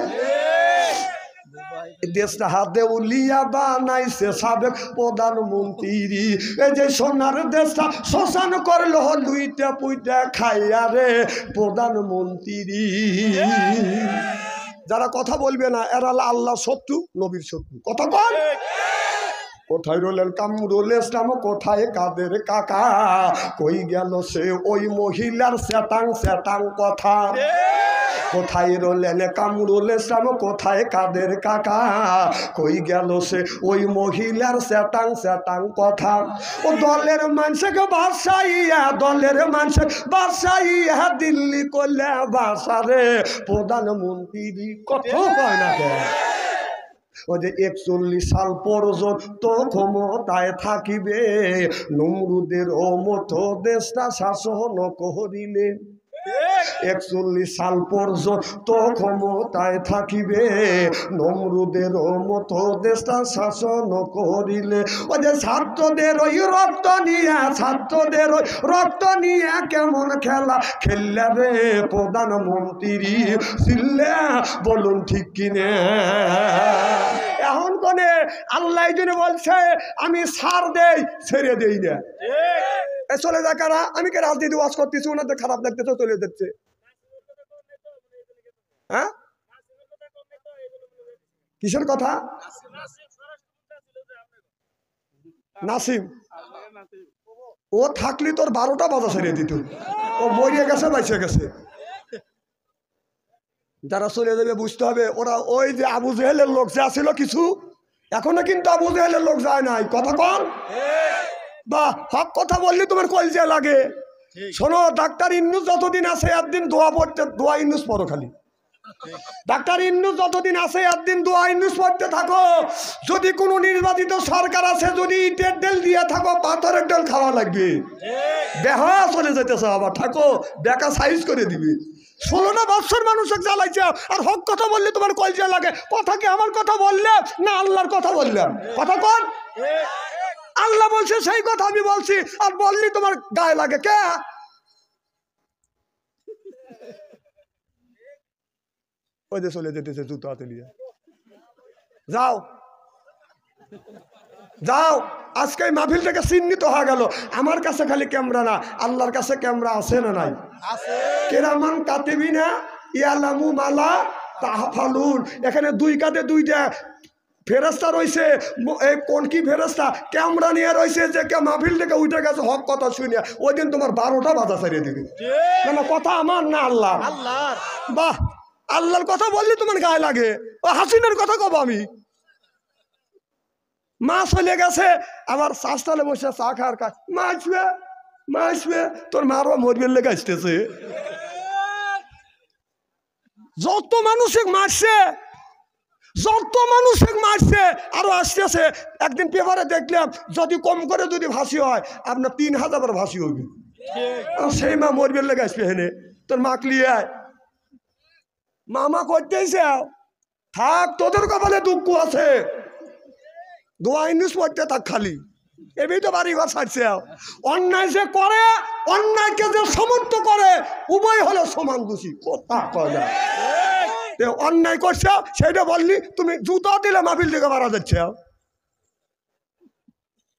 দেশটা হাতে উলিয়া বানাইছে সাবেক প্রধানমন্ত্রী। এই যে সোনার দেশটা শ্মশান করলো লুইটা পুইটা খাইয়া রে প্রধানমন্ত্রী। যারা কথা বলবে না এরা আল্লাহ শত্রু, নবীর শত্রু। কথা বল। কোথায় রইলেন কামরুল ইসলাম, কোথায় কাদের কাকা, কই গেল সে ওই মহিলার স্যাটাং স্যাটাং কথা। কোথায় রইলেন কামরুল ইসলাম, কোথায় কাদের কাকা, কই গেল সে ওই মহিলার স্যাটাং স্যাটাং কথা। ও দলের মানুষকে বাসাইয়া, দলের মানুষ বাসাইয়া দিল্লি করলে বাসারে প্রধানমন্ত্রী। কথা কয় না কেন? ওই যে 41 সাল পর্যন্ত ক্ষমতায় থাকিবে, নমরুদের মতো দেশটা শাসন করিলে। 41 সাল পর্যন্ত ক্ষমতায় থাকিবে, নমরুদের মতো দেশটা শাসন করিলে। ওই যে ছাত্রদের ওই রক্ত নিয়ে, ছাত্রদের ওই রক্ত নিয়ে কেমন খেলা খেললে রে প্রধানমন্ত্রী। ছিললে বলুন ঠিক কিনে? এখন কোনে আল্লাহ জন্য বলছে আমি ছাড় দেই, ছেড়ে দেই না। চলে যায় কারা? আমি কে রাজনীতি ওয়াজ করতেছি, ওনাদের খারাপ লাগতেছে চলে যাচ্ছে। হ্যাঁ কিসের কথা? নাসিম ও থাকলি তোর 12টা বাজা ছেড়ে দিত। ও মরিয়ে গেছে, বাইসে গেছে। যারা চলে যাবে বুঝতে হবে ওরা ওই যে আবু জেহেলের লোক যে আসছিল কিছু, এখনো কিন্তু আবু জেহেলের লোক যায় নাই। কথা কন বা হক কথা বললে তোমার কলজে লাগে। শোনো, ডাক্তার ইন্নুস যতদিন আছে একদিন দোয়া পড়তে, দোয়া ইন্নুস পড়ো খালি। ডাক্তার ইন্নুস যতদিন আছে একদিন দোয়া ইন্নুস পড়তে থাকো। যদি কোনো নির্বাচিত সরকার আছে, যদি ইটের ডেল দিয়ে থাকো, পাথরের ডেল খাওয়া লাগবে। বেহা চলে যেতেছে আবার থাকো, বেকা সাইজ করে দিবে। 16টা বছর মানুষকে জ্বালাইছে, আর হক কথা বললে তোমার কলজে লাগে। কথা কি আমার কথা বললে না আল্লাহর কথা বললাম? কথা কন। আল্লাহ বলছে সেই কথা আমি বলছি, আর বললি তোমার গায়ে লাগে কে? ওই যে চলে যেতেছে জুতো হাতে নিয়ে। যাও যাও, আজকে মাহফিল থেকে চিহ্নিত হয়ে গেল। আমার কাছে খালি ক্যামেরা না, আল্লাহর কাছে ক্যামেরা আছে না নাই? কেরামান কাতিবিনা ইয়ালামু মালা তাহফালুন। এখানে 2 কাঁধে 2টা ফেরেস্তা রয়েছে। কোন কি ফেরেস্তা? ক্যামেরা নিয়ে রয়েছে। যে কে মাহফিল থেকে উঠে গেছে হক কথা শুনে, ওই দিন তোমার 12টা বাজা ছাড়িয়ে দিবে। না কথা আমার না আল্লাহ। বাহ, আল্লাহর কথা বললে তোমার গায়ে লাগে। ও হাসিনের কথা কব আমি। মা চলে গেছে, আবার চাষটালে বসে চা খাওয়ার কাজ। মা আসবে, মা আসবে, তোর মারও মরবের লেগে আসতেছে। যত মানুষে মারছে, যত মানুষে মারছে আরো আসতেছে। একদিন পেপারে দেখলাম যদি কম করে যদি ভাসি হয় আপনার 3000 ভাসি হইবে। সেই মা মরবের লেগে আসবে হেনে, তোর মা ক্লিয়ার মামা করতেইছে। থাক, তোদের কপালে দুঃখ আছে। দোয়া ইউনুস পড়তে থাক খালি। এমনি তো বাড়ি ঘর ছাড়ছে। অন্যায় যে করে, অন্যায়কে যে সমর্থ করে, উভয় হলো সমান দোষী। কথা কয় না। অন্যায় করছে সেটা বললি, তুমি জুতো দিলে মাহফিল থেকে মারা যাচ্ছে।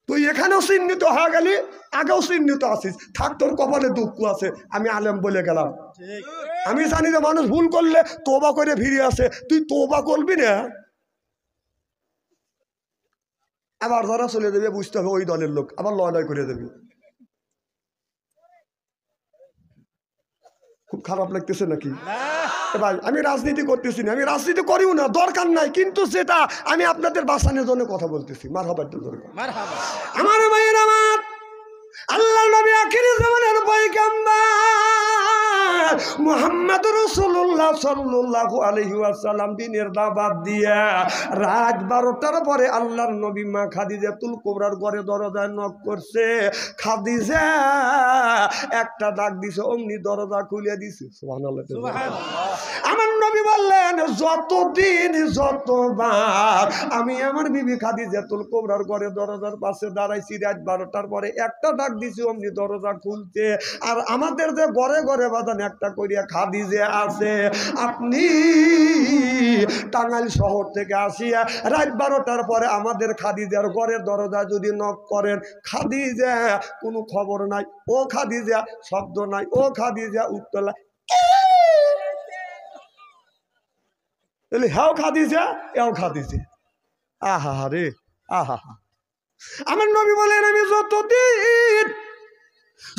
তুই এখানেও চিহ্নিত হয়ে গেলি, আগেও চিহ্নিত আছিস। থাক, তোর কপালে দুঃখ আছে। আমি আলেম বলে গেলাম। আমি জানি যে মানুষ ভুল করলে তোবা করে ফিরে আসে। তুই তোবা করবি না, আবার যারা চলে যাবে বুঝতে হবে ওই দলের লোক, আবার লয় লয় করে দেবে। খুব খারাপ লাগতেছে নাকি ভাই? আমি রাজনীতি করতেছি না, আমি রাজনীতি করিও না, দরকার নাই। কিন্তু যেটা আমি আপনাদের বাঁচানোর জন্য কথা বলতেছি। মারহাবা দরকার। আমার ভাইয়ের, আমার আল্লাহ নবী আখিরি জামানের পয়গম্বর মুহাম্মদ রাসূলুল্লাহ সাল্লাল্লাহু আলাইহি ওয়াসাল্লাম দিনের দাওয়াত দিয়ে রাত 12টার পরে আল্লাহর নবী মা খাদিজাতুল কুবরার ঘরে দরজায় নক করছে। খাদিজা একটা ডাক দিছে, অমনি দরজা খুলে দিছে। সুবহানাল্লাহ, আমার নবী বললেন, যতদিন যতবার আমি আমার বিবি খাদিজাতুল কুবরার ঘরে দরজার পাশে দাঁড়াইছি, রাত 12টার পরে একটা ডাক দিছি, অমনি দরজা খুলছে। আর আমাদের যে ঘরে ঘরে বাঁধান একটা করিয়া খাদিজা আছে, আপনি টাঙ্গাইল শহর থেকে আসিয়া রাত 12টার পরে আমাদের খাদিজার ঘরের দরজা যদি নক করেন, খাদিজা কোনো খবর নাই, ও খাদিজা শব্দ নাই, ও খাদিজা উত্তলা হ্যাঁ খাদিজা, এও খাদিজা। আহা রে আহা, আমার নবী বলেন, আমি যতদিন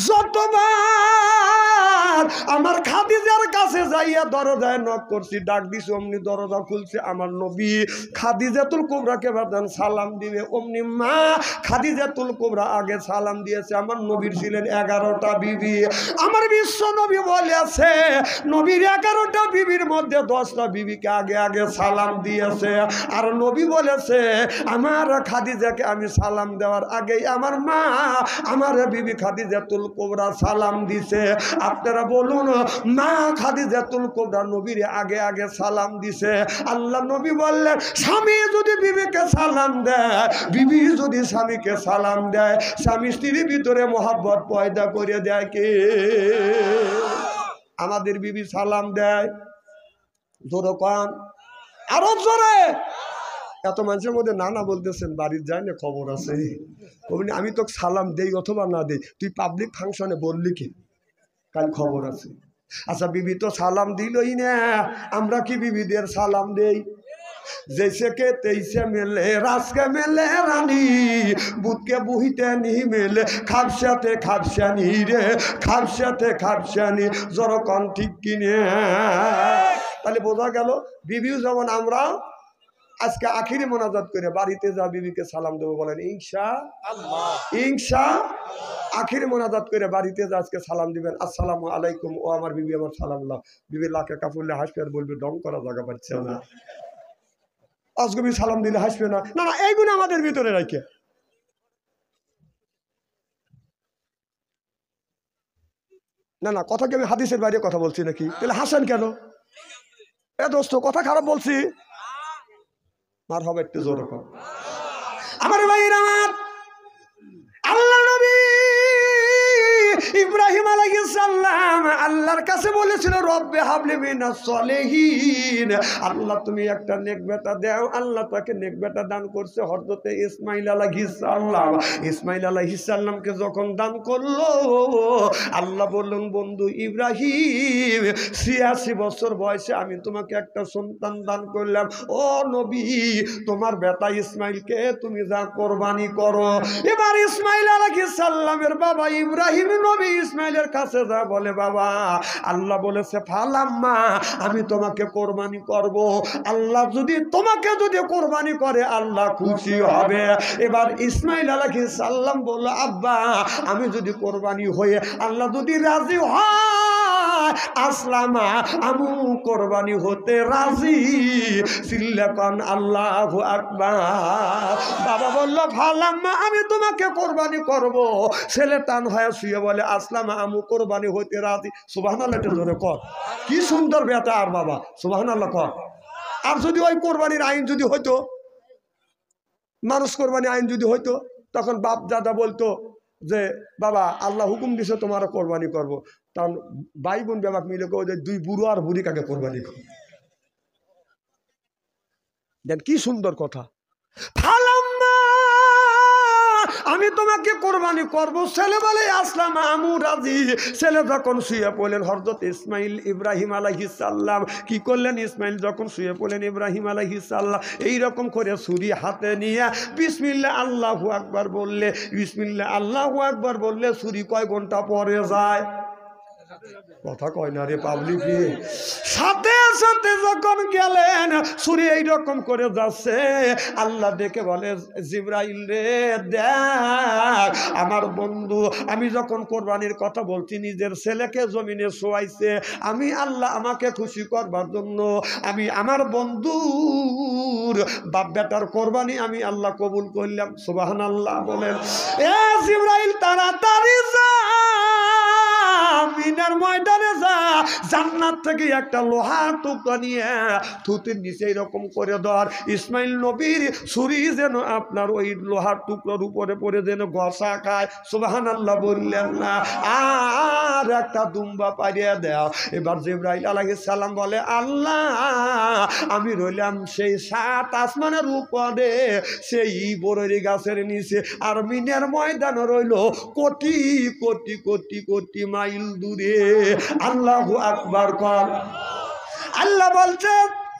যতবার আমার খাদিজার কাছে যাইয়া দরজায় নক করছি, ডাক দিছি, অমনি দরজা খুলছে। আমার নবী খাদিজাতুল কুবরাকে বাদান সালাম দিবে, অমনি মা খাদিজাতুল কুবরা আগে সালাম দিয়েছে। আমার নবীর ছিলেন 11টা বিবি। আমার বিশ্ব নবী বলেছে, নবীর 11টা বিবির মধ্যে 10টা বিবিকে আগে আগে সালাম দিয়েছে। আর নবী বলেছে, আমার খাদিজাকে আমি সালাম দেওয়ার আগেই আমার মা আমার বিবি খাদিজাতুল কুবরা সালাম দিছে। আপনারা বলুন, মা খাদিজাতুল কুবরা নবীর আগে আগে সালাম দিছে। আল্লাহ নবী বললেন, স্বামী যদি বিবিকে সালাম দেয়, বিবি যদি স্বামীকে সালাম দেয়, স্বামী স্ত্রীর ভিতরে মহব্বত পয়দা করে দেয় কে? আমাদের বিবি সালাম দেয়, জোরে কান, আরো জোরে। এত মানুষের মধ্যে নানা বলতেছেন, বাড়ির যায় না, খবর আছে। আমি তো সালাম দেই অথবা না দেই, তুই পাবলিক ফাংশনে বললি কি? কাল খবর আছে। আচ্ছা, বিবি তো সালাম দিলই না, আমরা কি বিবিদের সালাম দেই? जैसे के तैसे मिले रास के मिले रानी बुध के बुहिते नहीं मिले खापसाते खापसानी रे खापसाते खापसानी जरा कौन ठीक किने ताले बोझा गेलो बिबिও যেমন আমরা আজকে আখিরি মোনাজাত করে বাড়িতে যা বিবিকে সালাম দেব বলেন ইনশাআল্লাহ ইনশাআল্লাহ। আখিরি মোনাজাত করে বাড়িতে যা আজকে সালাম দিবেন, আসসালামু আলাইকুম, ও আমার বিবি আমার সালাম লাও। বিবি লাখে কাফুরলে হাসবে আর বলবে ডং করা জায়গা পাচ্ছে না, আজকে সালাম দিলে হাসবে না। না না, এইগুলো আমাদের ভিতরে রাখে। না না, কথা কি আমি হাদিসের বাইরে কথা বলছি নাকি? তাহলে হাসেন কেন? এ দোস্ত, কথা খারাপ বলছি? মার হবে একটু জোরে কর। আমার ভাইরা, আমার আল্লাহ নবী ইব্রাহিম আলাইহিস সালাম আল্লাহর কাছে বলেছিল, রব্বে হাবলি মিনাস সলিহিন, আল্লাহ তুমি একটা নেক বেটা দাও। আল্লাহ তাকে নেক বেটা দান করছে হযরতে ইসমাঈল আলাইহিস সালাম। ইসমাঈল আলাইহিস সালামকে যখন দান করলো, আল্লাহ বললেন, বন্ধু ইব্রাহিম 86 বছর বয়সে আমি তোমাকে একটা সন্তান দান করলাম। ও নবী, তোমার বেটা ইসমাঈলকে তুমি যা কোরবানি করো। এবার ইসমাঈল আলাইহিস সালামের বাবা ইব্রাহিম নবী ইসমাঈলের কাছে যা বলে, বাবা আল্লাহ বলেছে ফালাম্মা, আমি তোমাকে কোরবানি করব। আল্লাহ যদি তোমাকে কোরবানি করে আল্লাহ খুশি হবে। এবার ইসমাঈল আলাইহিস সালাম বলল, আব্বা আমি যদি কোরবানি হয়ে আল্লাহ যদি রাজি হয়, আসলামা আমু কোরবানি হতে রাজি। সিল্লাকান আল্লাহু আকবার। বাবা বলল, ফালাম্মা আমি তোমাকে কোরবানি করব। ছেলে টান হয়ে শুয়ে বলে, আসলামা আমু কোরবানি হতে রাজি। সুবহানাল্লাহ জোরে কর। কি সুন্দর বেটা আর বাবা, সুবহানাল্লাহ কর। আর যদি ওই কোরবানির আইন যদি হইতো, মানুষ কোরবানি আইন যদি হইতো, তখন বাপ দাদা বলতো যে বাবা আল্লাহ হুকুম দিছে তোমার কোরবানি করবো, তখন ভাই বোন বাবা মিলে যে দুই বুড়ো আর বুড়ি কাকে কোরবানি করবো। দেন কি সুন্দর কথা। আমি তোমাকে কোরবানি করব। ছেলে বলে আসলাম আমু রাজি। ছেলে যখন শুয়ে পড়লেন, হযরত ইসমাঈল ইব্রাহিম আলাইহিস সালাম কি করলেন? ইসমাঈল যখন শুয়ে পড়লেন, ইব্রাহিম আলাইহিস সালাম এইরকম করে ছুরি হাতে নিয়ে বিসমিল্লাহ আল্লাহু আকবার বললে, বিসমিল্লাহ আল্লাহু আকবার বললে ছুরি কয় ঘন্টা পরে যায়? কথা কয় না রে পাবলিক। সাথে সাথে যখন গেলেন ছুরি এইরকম করে যাচ্ছে, আল্লাহ ডেকে বলে জিবরাইল রে দেখ আমার বন্ধু আমি যখন কোরবানির কথা বলছি নিজের ছেলেকে জমিনে শোয়াইছে, আমি আল্লাহ আমাকে খুশি করবার জন্য আমি আমার বন্ধুর বাপ বেটার কোরবানি আমি আল্লাহ কবুল করলাম। সুবহানাল্লাহ বলেন। এ জিবরাইল তাড়াতাড়ি যা মিনার ময়দানে যা, জান্নাত থেকে একটা লোহার টুকরা নিয়ে থুতির নিচে এরকম করে ধর, ইসমাইল নবীর ছুরি যেন আপনার ওই লোহার টুকরার উপরে পড়ে যেন ঘষা খায়। সুবহানাল্লাহ বললেন না? আর একটা দুম্বা পাইয়ে দাও। এবার জিবরাইল আলাইহিস সালাম বলে আল্লাহ আমি রইলাম সেই 7 আসমানের উপরে সেই বরই গাছের নিচে, আর মিনার ময়দান রইল কোটি কোটি কোটি কোটি মাইল দূরে। আল্লাহু আকবার কর। আল্লাহ বলছে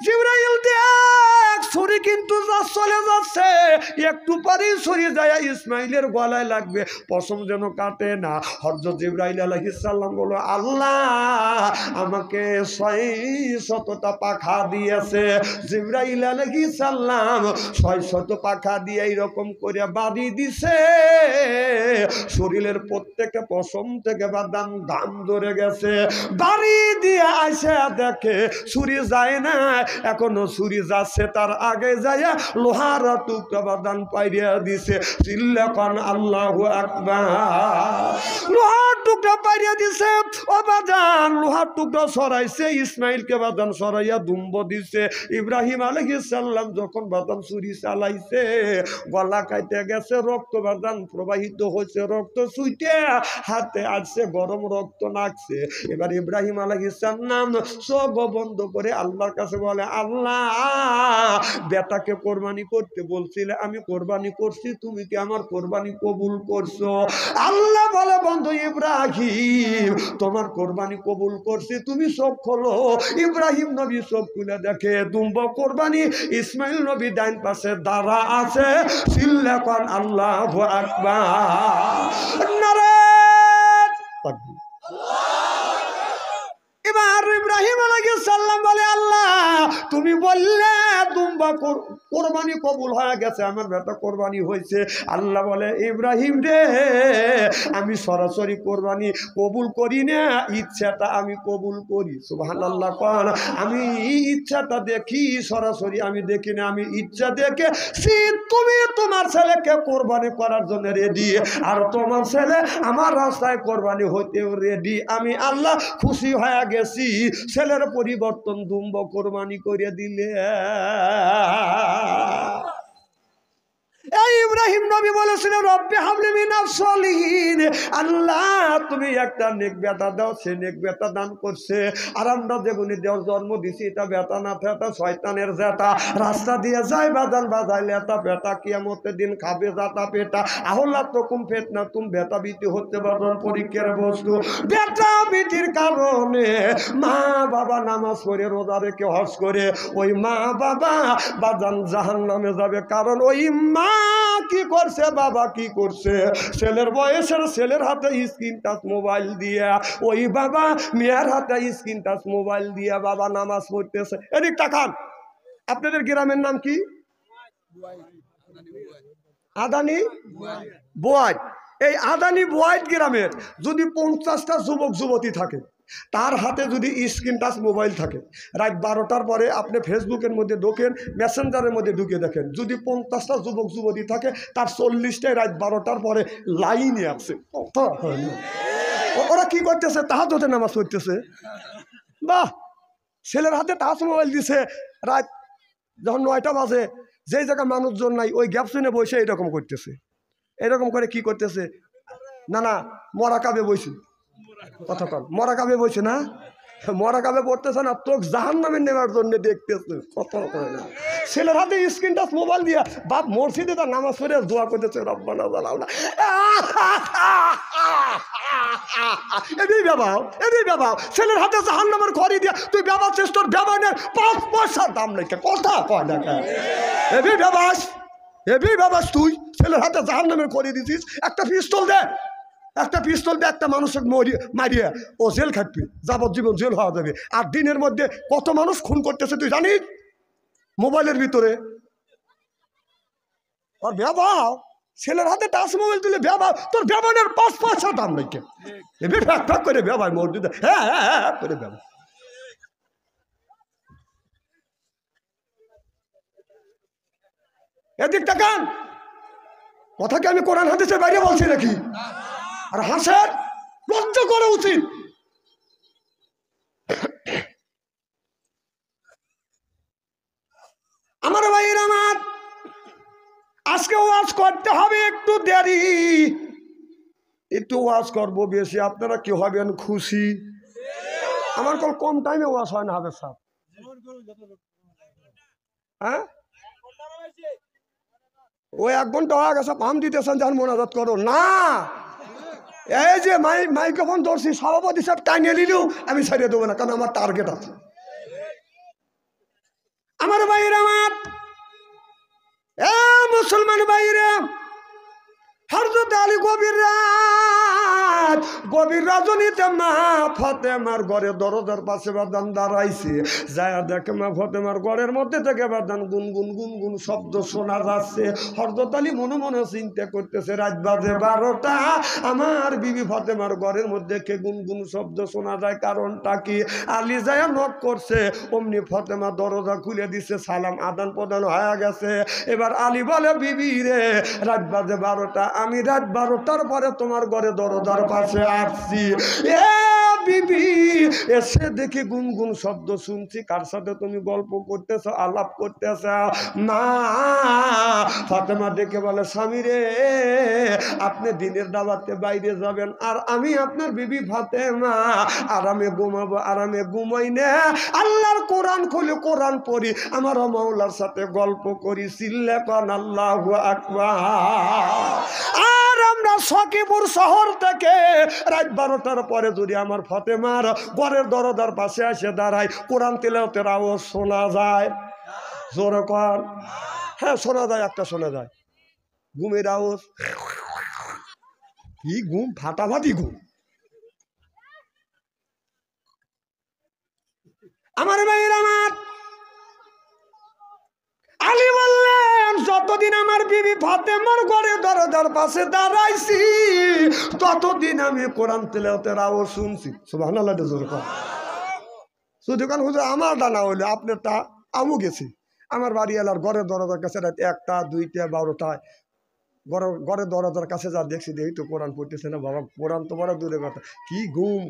জিবরাইল দেখ ছুরি কিন্তু চলে যাচ্ছে, একটু পরেই ছুরি যায় ইসমাইলের গলায় লাগবে, পশম যেন কাটে না। হযরত জিবরাইল আলাইহিস সালাম বলল আল্লাহ আমাকে 600টা পাখা দিয়েছে। জিবরাইল আলাইহিস সালাম 600 পাখা দিয়ে এইরকম করে বাড়ি দিছে, শরীরের প্রত্যেকটা পশম থেকে বাদাম ঘাম ধরে গেছে। বাড়ি দিয়ে আইসা দেখে ছুরি যায় না, এখনো ছুরি যাচ্ছে, তার আগে যায় লোহার টুকরা বাদান পাইয়া দিছে। চিল্লাকান আল্লাহু আকবার। লোহার টুকরা পাইয়া দিছে ও বাদান, লোহার টুকরা সরাইছে, ইসমাইলকে বাদান সরাইয়া দুম্ব দিছে। ইব্রাহিম আলাইহিস সালাম যখন বাদান ছুরি চালাইছে গলা কাটে গেছে, রক্ত বাদান প্রবাহিত হয়েছে, রক্ত ছুইতে হাতে আসছে, গরম রক্ত নাকছে। এবার ইব্রাহিম আলাইহিস সালাম চোখ বন্ধ করে আল্লাহর কাছে বলে আল্লাহ বেটাকে কোরবানি করতে বলছিলে, আমি কোরবানি করছি, তুমি কি আমার কোরবানি কবুল করছো? আল্লাহ বলে বন্ধু ইব্রাহিম তোমার কোরবানি কবুল করছি, তুমি চোখ খোলো। ইব্রাহিম নবী চোখ খুলে দেখে দুম্ব কোরবানি, ইসমাইল নবী ডাইন পাশে দাঁড়া আছে। চিল্লাকান আল্লাহু আকবার। নারে তাকবীর। এবার ইব্রাহিম আলাইহিস সালাম বলে আল্লাহ তুমি বললে দুম্বা কোরবানি কবুল হয়ে গেছে, আমার বেটা কোরবানি হয়েছে। আল্লাহ বলে ইব্রাহিম রে আমি সরাসরি কোরবানি কবুল করি না, ইচ্ছাটা আমি কবুল করি। সুবহানাল্লাহ কোন। আমি ইচ্ছাটা দেখি, সরাসরি আমি দেখি না, আমি ইচ্ছা দেখে তুমি তোমার ছেলেকে কোরবানি করার জন্য রেডি, আর তোমার ছেলে আমার রাস্তায় কোরবানি হইতেও রেডি। আমি আল্লাহ খুশি হয়ে গেছি, ছেলের পরিবর্তন দুম্ব কোরবানি করে দিলে। ইব্রাহিম নবী বলেছিলেন রব্বি হাবলি মিনাস সলিহিন, আল্লাহ তুমি একটা নেক বেটা দাও। সে নেক বেটা দান করছে। আর আমরা যেগুলি দেওয়ার জন্ম দিছি এটা বেটা না ফেটা শয়তানের জেটা, রাস্তা দিয়ে যায় বাজান বাজাইলে এটা বেটা কিয়ামতের দিন খাবে জাতা পেটা। আহল্লা তকুম ফেতনা তুম বেটা বিটি হচ্ছে বাজান পরীক্ষার বস্তু। বেটা বিটির কারণে মা বাবা নামাজ পড়ে রোজা রেখে হজ করে ওই মা বাবা বাজান জাহান্নামে যাবে, কারণ ওই মা কি করছে বাবা কি করছে, ছেলের বয়সের ছেলের হাতে স্ক্রিন টাচ মোবাইল দিয়া ওই বাবা মেয়ের হাতে স্ক্রিন টাচ মোবাইল দিয়া বাবা নামাজ পড়তেছে। এদিক তাকান, আপনাদের গ্রামের নাম কি? আদানি বোয়াইট। এই আদানি বোয়াইট গ্রামের যদি 50টা যুবক যুবতী থাকে, তার হাতে যদি স্ক্রিন টাচ মোবাইল থাকে, রাত 12টার পরে আপনি ফেসবুকের মধ্যে ঢোকেন, মেসেঞ্জারের মধ্যে ঢুকে দেখেন, যদি 50টা যুবক যুবতী থাকে তার 40টায় রাত 12টার পরে লাইনে আছে। ওরা কি করতেছে? তাহাজ্জুদে নামাজ পড়তেছে। বাহ, ছেলের হাতে টাচ মোবাইল দিছে, রাত যখন 9টা বাজে, যেই জায়গায় মানুষজন নাই ওই গ্যাপ শুনে বসে এরকম করতেছে। এরকম করে কি করতেছে? না না মরা কাবে বসে, কথা কন, মরা কাবে বসে না, মরা কাবে পড়তেছে না, তোকে জাহান্নামে নেওয়ার জন্য দেখতেছে। কথা কয় না, ছেলের হাতে স্ক্রিন টাচ মোবাইল দিয়া বাপ মসজিদে তার নামাজ পড়ে দোয়া করতেছে রব্বানা জালালনা। এদিকে বাবা, এদিকে বাবা, ছেলের হাতে জাহান্নামের খড়ি দিয়া তুই ব্যবহার শেষ, তোর ব্যবহারের 5 পয়সার দাম নাই। কথা কয় না, এদিকে ব্যবাস, এদিকে ব্যবাস, তুই ছেলের হাতে জাহান্নামের খড়ি দিছিস, একটা পিস্তল দে। একটা পিস্তল দিয়ে একটা মানুষকে মারিয়ে ও জেল খাটবে, যাবজ্জীবন জেল হওয়া যাবে। আর দিনের মধ্যে কত মানুষ খুন করতেছে তুই জানিস? মোবাইলের ভিতরে আর ব্যবহার, ছেলের হাতে টাচ মোবাইল তুলে ব্যবহার, তোর ব্যবহারের 5 পয়সা দাম নাই কে ফ্যাক ফ্যাক করে ব্যবহার মসজিদ, হ্যাঁ হ্যাঁ হ্যাঁ করে ব্যবহার। এদিক তাকান, কথা কি আমি কোরআন হাদিসের বাইরে বলছি নাকি? আর হাসেন, লজ্জা করা উচিত। আমার ভাইয়ের আমার, আজকে ওয়াজ করতে হবে একটু দেরি, একটু ওয়াজ করবো বেশি, আপনারা কি হবেন খুশি? আমার কম টাইমে ওয়াজ হয় না হবে সাহেব, হ্যাঁ ওই 1 ঘন্টা হয়ে গেছে, পাম দিতেছেন যান মোনাজাত করো না। এই যে মাইক্রোফোন ধরছি, সভাপতি সাহেব টাইনে নিলেও আমি ছাড়িয়ে দেবো না, কারণ আমার টার্গেট আছে। আমার ভাইয়ের আমার, এ মুসলমান ভাইরা, হযরত আলী গভীর রজনীতে মা ফাতেমার ঘরে দরজার পাশে বাদান দাঁড়াইছে, যায় দেখে মা ফাতেমার ঘরের মধ্যে থেকে বাদান গুনগুন গুনগুন শব্দ শোনা যাচ্ছে। হযরত আলী মনে মনে চিন্তা করতেছে, রাত বাজে 12টা, আমার বিবি ফাতেমার ঘরের মধ্যে কে গুনগুন শব্দ শোনা যায়, কারণটা কি? আলী যায় নক করছে, অমনি ফাতেমা দরজা খুলে দিছে, সালাম আদান প্রদান হয়ে গেছে। এবার আলী বলে, বিবি রে, রাত বাজে 12টা, আমি রাত 12টার পরে তোমার ঘরে দরজার পাশে আসছি। এ বিবি, এসে দেখি গুনগুন শব্দ শুনছি, কার সাথে তুমি গল্প করতেছ, আলাপ করতেছ? না। ফাতেমা দেখে বলে, স্বামী রে, আপনি দিনের দাওয়াতে বাইরে যাবেন, আর আমি আপনার বিবি ফাতেমা আরামে ঘুমাবো, আরামে ঘুমাই না, আল্লাহর কোরআন খুলে কোরআন পড়ি, আমার মাওলার সাথে গল্প করি। চিল্লা কোন আল্লাহু আকবার। আর আমরা সখীপুর শহর থেকে রাত 12টার পরে যদি আমার ফাতেমার ঘরের দরজার পাশে এসে দাঁড়ায়, কোরআন তিলাওয়াতের আওয়াজ শোনা যায়? জোরে কোন। হ্যাঁ শোনা যায়, একটা শোনা যায়, ঘুমের আওয়াজ। কি ঘুম, ফাটাফাটি ঘুম। আমার ভাইয়ের আমার, আলী বললেন, যতদিন আমার বিবি ফাতেমার ঘরে দরজার পাশে দাঁড়াইছি, ততদিন আমি কোরআন তিলাওয়াতের আওয়াজ শুনছি। সুবহানাল্লাহ। শুধু কারণ হুজুর আমার ডানা হইলে আপনারটা আমু গেছি, আমার বাড়ি এলার ঘরের দরজার কাছে রাত 1টা 2টা 12টায় ঘরের দরজার কাছে যা দেখছি, দেখি তো কোরআন পড়তেছে না। বাবা, কোরআন তো বড় দূরে কথা, কি ঘুম।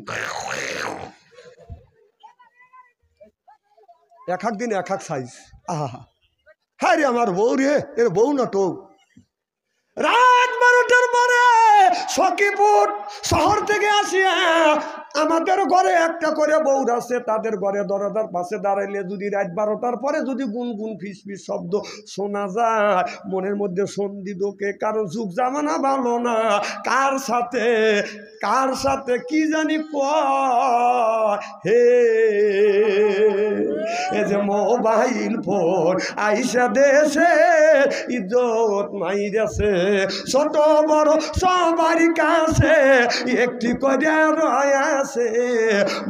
এক দিন এক সাইজ। আহা, হ্যাঁ রে আমার বউ রে, এর বউ না তো। রাত 12টার পরে সখীপুর শহর থেকে আসিয়া আমাদের ঘরে একটা করে বউ আছে, তাদের ঘরে দরজার পাশে দাঁড়াইলে যদি রাত 12টার পরে যদি গুনগুন ফিসফিস শব্দ শোনা যায়, মনের মধ্যে সন্ধি ঢোকে, কারণ যুগ জামানা ভালো না, কার সাথে কি জানি কয়। হে, এ যে মোবাইল ফোন আইসা দেশে ইজ্জত মাইরেছে, ছোট বড় সবার কাছে একটি করে রয়েছে।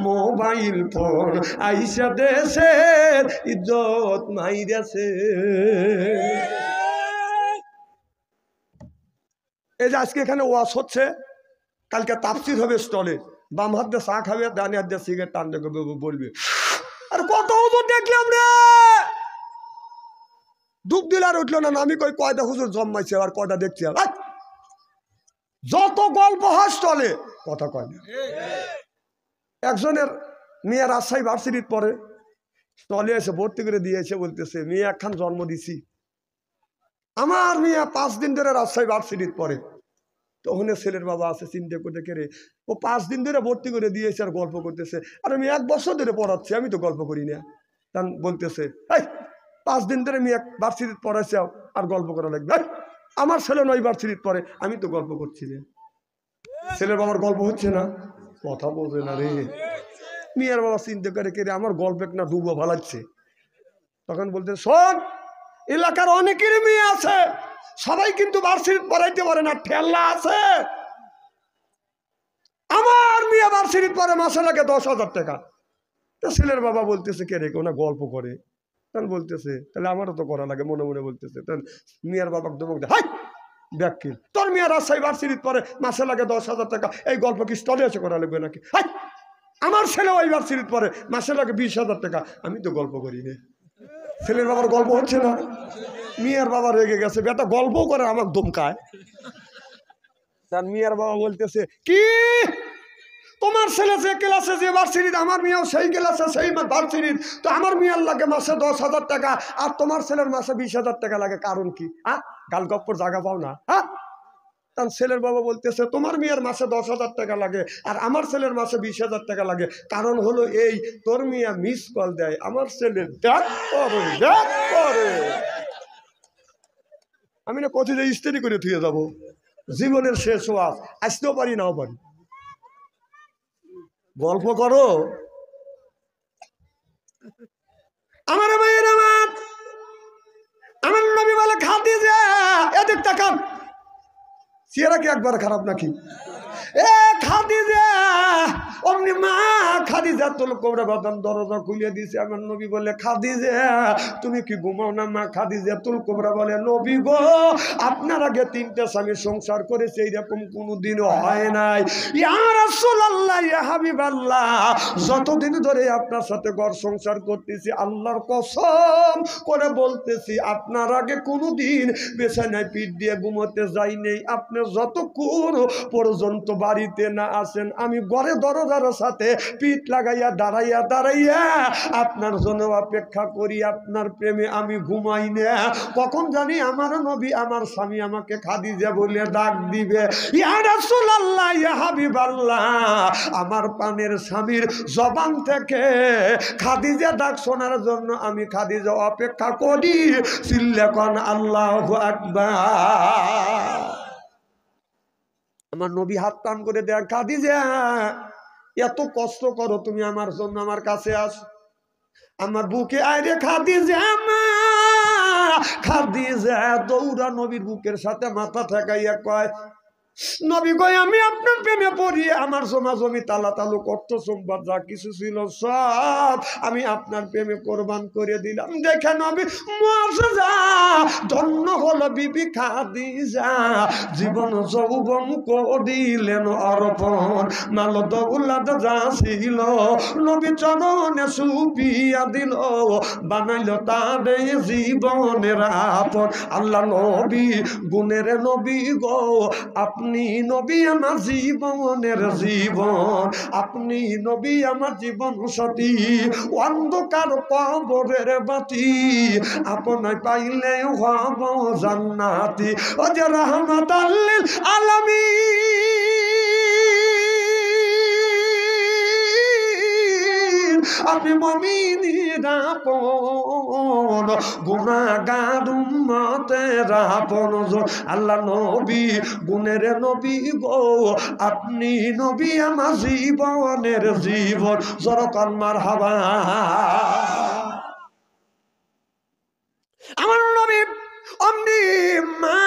মোবাইল ফোন আইসা দেশে ইজ্জত মাইরেছে। এই যে আজকে এখানে ওয়াজ হচ্ছে, কালকে তাফসীর হবে স্টলে, বাম হাত দিয়ে চা খাবে, ডান হাত দিয়ে সিগারেট টান দেখবে, বলবে আর কত হুজুর দেখলাম রে, ডুব দিল আর উঠলো না। আমি কই কয়টা হুজুর জন্মাইছে আর কয়টা দেখছি, আর যত গল্প হয় স্টলে, কথা কয় না। একজনের মেয়ে রাজশাহী ভার্সিটির পরে স্টলে এসে ভর্তি করে দিয়েছে, বলতেছে মেয়ে একখান জন্ম দিছি, আমার মেয়ে 5 দিন ধরে রাজশাহী ভার্সিটির পরে। তখন ছেলের বাবা আছে, চিন্তা করতে কেড়ে, ও 5 দিন ধরে ভর্তি করে দিয়েছে আর গল্প করতেছে, আর আমি 1 বছর ধরে পড়াচ্ছি, আমি তো গল্প করি না। তখন বলতেছে, এই 5 দিন ধরে মেয়ে ভার্সিটির পড়াইছে আর গল্প করা লাগবে, আমার ছেলে 9 ভার্সিটির পরে, আমি তো গল্প করছি না। ছেলের বাবার গল্প হচ্ছে না, কথা বলবে না রে। মেয়ের বাবা চিন্তা করে কেড়ে, আমার গল্প না ডুবো ভালাচ্ছে। তখন বলতে, শোন, এলাকার অনেকের মেয়ে আছে, সবাই কিন্তু ভার্সিটি পড়াইতে পারে না, ঠেলা আছে। ভার্সিটির পরে মাসে লাগে 10,000 টাকা। তা ছেলের বাবা বলতেছে কে রে ওনা গল্প করে, তাহলে বলতেছে তাহলে আমারও তো করা লাগে, মনে মনে বলতেছে। তাহলে মিয়ার বাবাকে ধমক দেয়, হাই ব্যাকিল, তোর মিয়া রাজশাহী ভার্সিটির পরে মাসে লাগে 10,000 টাকা, এই গল্প কি স্টলে এসে করা লাগবে নাকি? হাই আমার ছেলে ওই ভার্সিটির পরে মাসে লাগে 20,000 টাকা, আমি তো গল্প করি না। ছেলের বাবার গল্প হচ্ছে না, মিয়ার বাবা রেগে গেছে, বেটা গল্প করে আমার দমকায়। তার মিয়ার বাবা বলতেছে কি তোমার ছেলে যে ক্লাসে যে ভার্সিটিতে, আমার মেয়েও সেই ক্লাসে সেই ভার্সিটির, তো আমার মেয়ের লাগে মাসে 10,000 টাকা আর তোমার ছেলের মাসে 20,000 টাকা লাগে, কারণ কি? গাল গপ্পর জায়গা পাও না? তার ছেলের বাবা বলতেছে তোমার মেয়ের মাসে 10,000 টাকা লাগে আর আমার ছেলের মাসে 20,000 টাকা লাগে, কারণ হলো এই তোর মেয়ে মিস কল দেয়, আমার ছেলে দেখ করে। আমি না কত যে স্ত্রী করে থুয়ে যাবো, জীবনের শেষ ওয়াজ, আসতেও পারি নাও পারি। গল্প করো আমার ভাইয়ের, আমার নবী বলে খাদিজা এদিক তাকান, চেহারা কি একবার খারাপ নাকি? এ খাদিজা, অমনি মা খাদিজা তোল কোবরা বাদাম দরজা খুলে দিছে। আমার নবী বলে খাদিজা তুমি কি ঘুমাও না? মা খাদিজা তুল কোবরা বলে নবী গো আপনার আগে 3টে স্বামী সংসার করেছে, এইরকম কোনোদিনও হয় নাই। ইয়া রাসূলুল্লাহ, ইয়া হাবিবাল্লাহ, যতদিন ধরে আপনার সাথে ঘর সংসার করতেছি আল্লাহর কসম করে বলতেছি আপনার আগে কোনোদিন বিছানায় পিঠ দিয়ে ঘুমোতে যাই নেই। আপনি যতক্ষণ পর্যন্ত বাড়িতে না আসেন আমি ঘরে দরজার সাথে পিঠ লাগাইয়া দাঁড়াইয়া আপনার জন্য অপেক্ষা করি, আপনার প্রেমে আমি ঘুমাই না। কখন জানি আমার নবী আমার স্বামী আমাকে খাদিজা বলে ডাক দিবে। ইয়া রাসূলুল্লাহ, ইয়া হাবিবাল্লাহ, আমার প্রাণের স্বামীর জবান থেকে খাদিজা ডাক শোনার জন্য আমি খাদিজা অপেক্ষা করি। চিল্লা কোন আল্লাহু আকবার। আমার নবী হাত টান করে দেয়, খাদিজা এত কষ্ট করো তুমি আমার জন্য, আমার কাছে আস, আমার বুকে আইরে খাদিজা। খাদিজা দৌড়া নবীর বুকের সাথে মাথা ঠেকাইয়া কয় নবী গো আমি আপনার প্রেমে পড়িয়ে আমার জমা জমি তালা তালু কর্ত সম্পদ যা কিছু ছিল সব আমি আপনার প্রেমে কোরবান করে দিলাম। দেখে নবী মুআজ্জা, ধন্য হলো বিবি খাদিজা, জীবন যৌবন করিলেন অর্পণ, মাল দৌলত যা ছিল নবী চরণে সুপিয়া দিল, বানাইল তাদের জীবনের আপন। আল্লাহ নবী গুণের নবী গো, আপনি নবী আমার জীবনের জীবন, আপনি নবী আমার জীবন সাথী, অন্ধকার কবরের বাতি আপনায় পাইলে হব জান্নাতি। ও যে রাহমাতাল লিল আলামিন, আপনি মুমিনের আপন, গুনাহগার উম্মতের আপন। আল্লাহ নবী গুণের নবী গো, আপনি নবী আমার জীবনের জীবন। জরকান মারহাবা। আমার নবী অমনি মা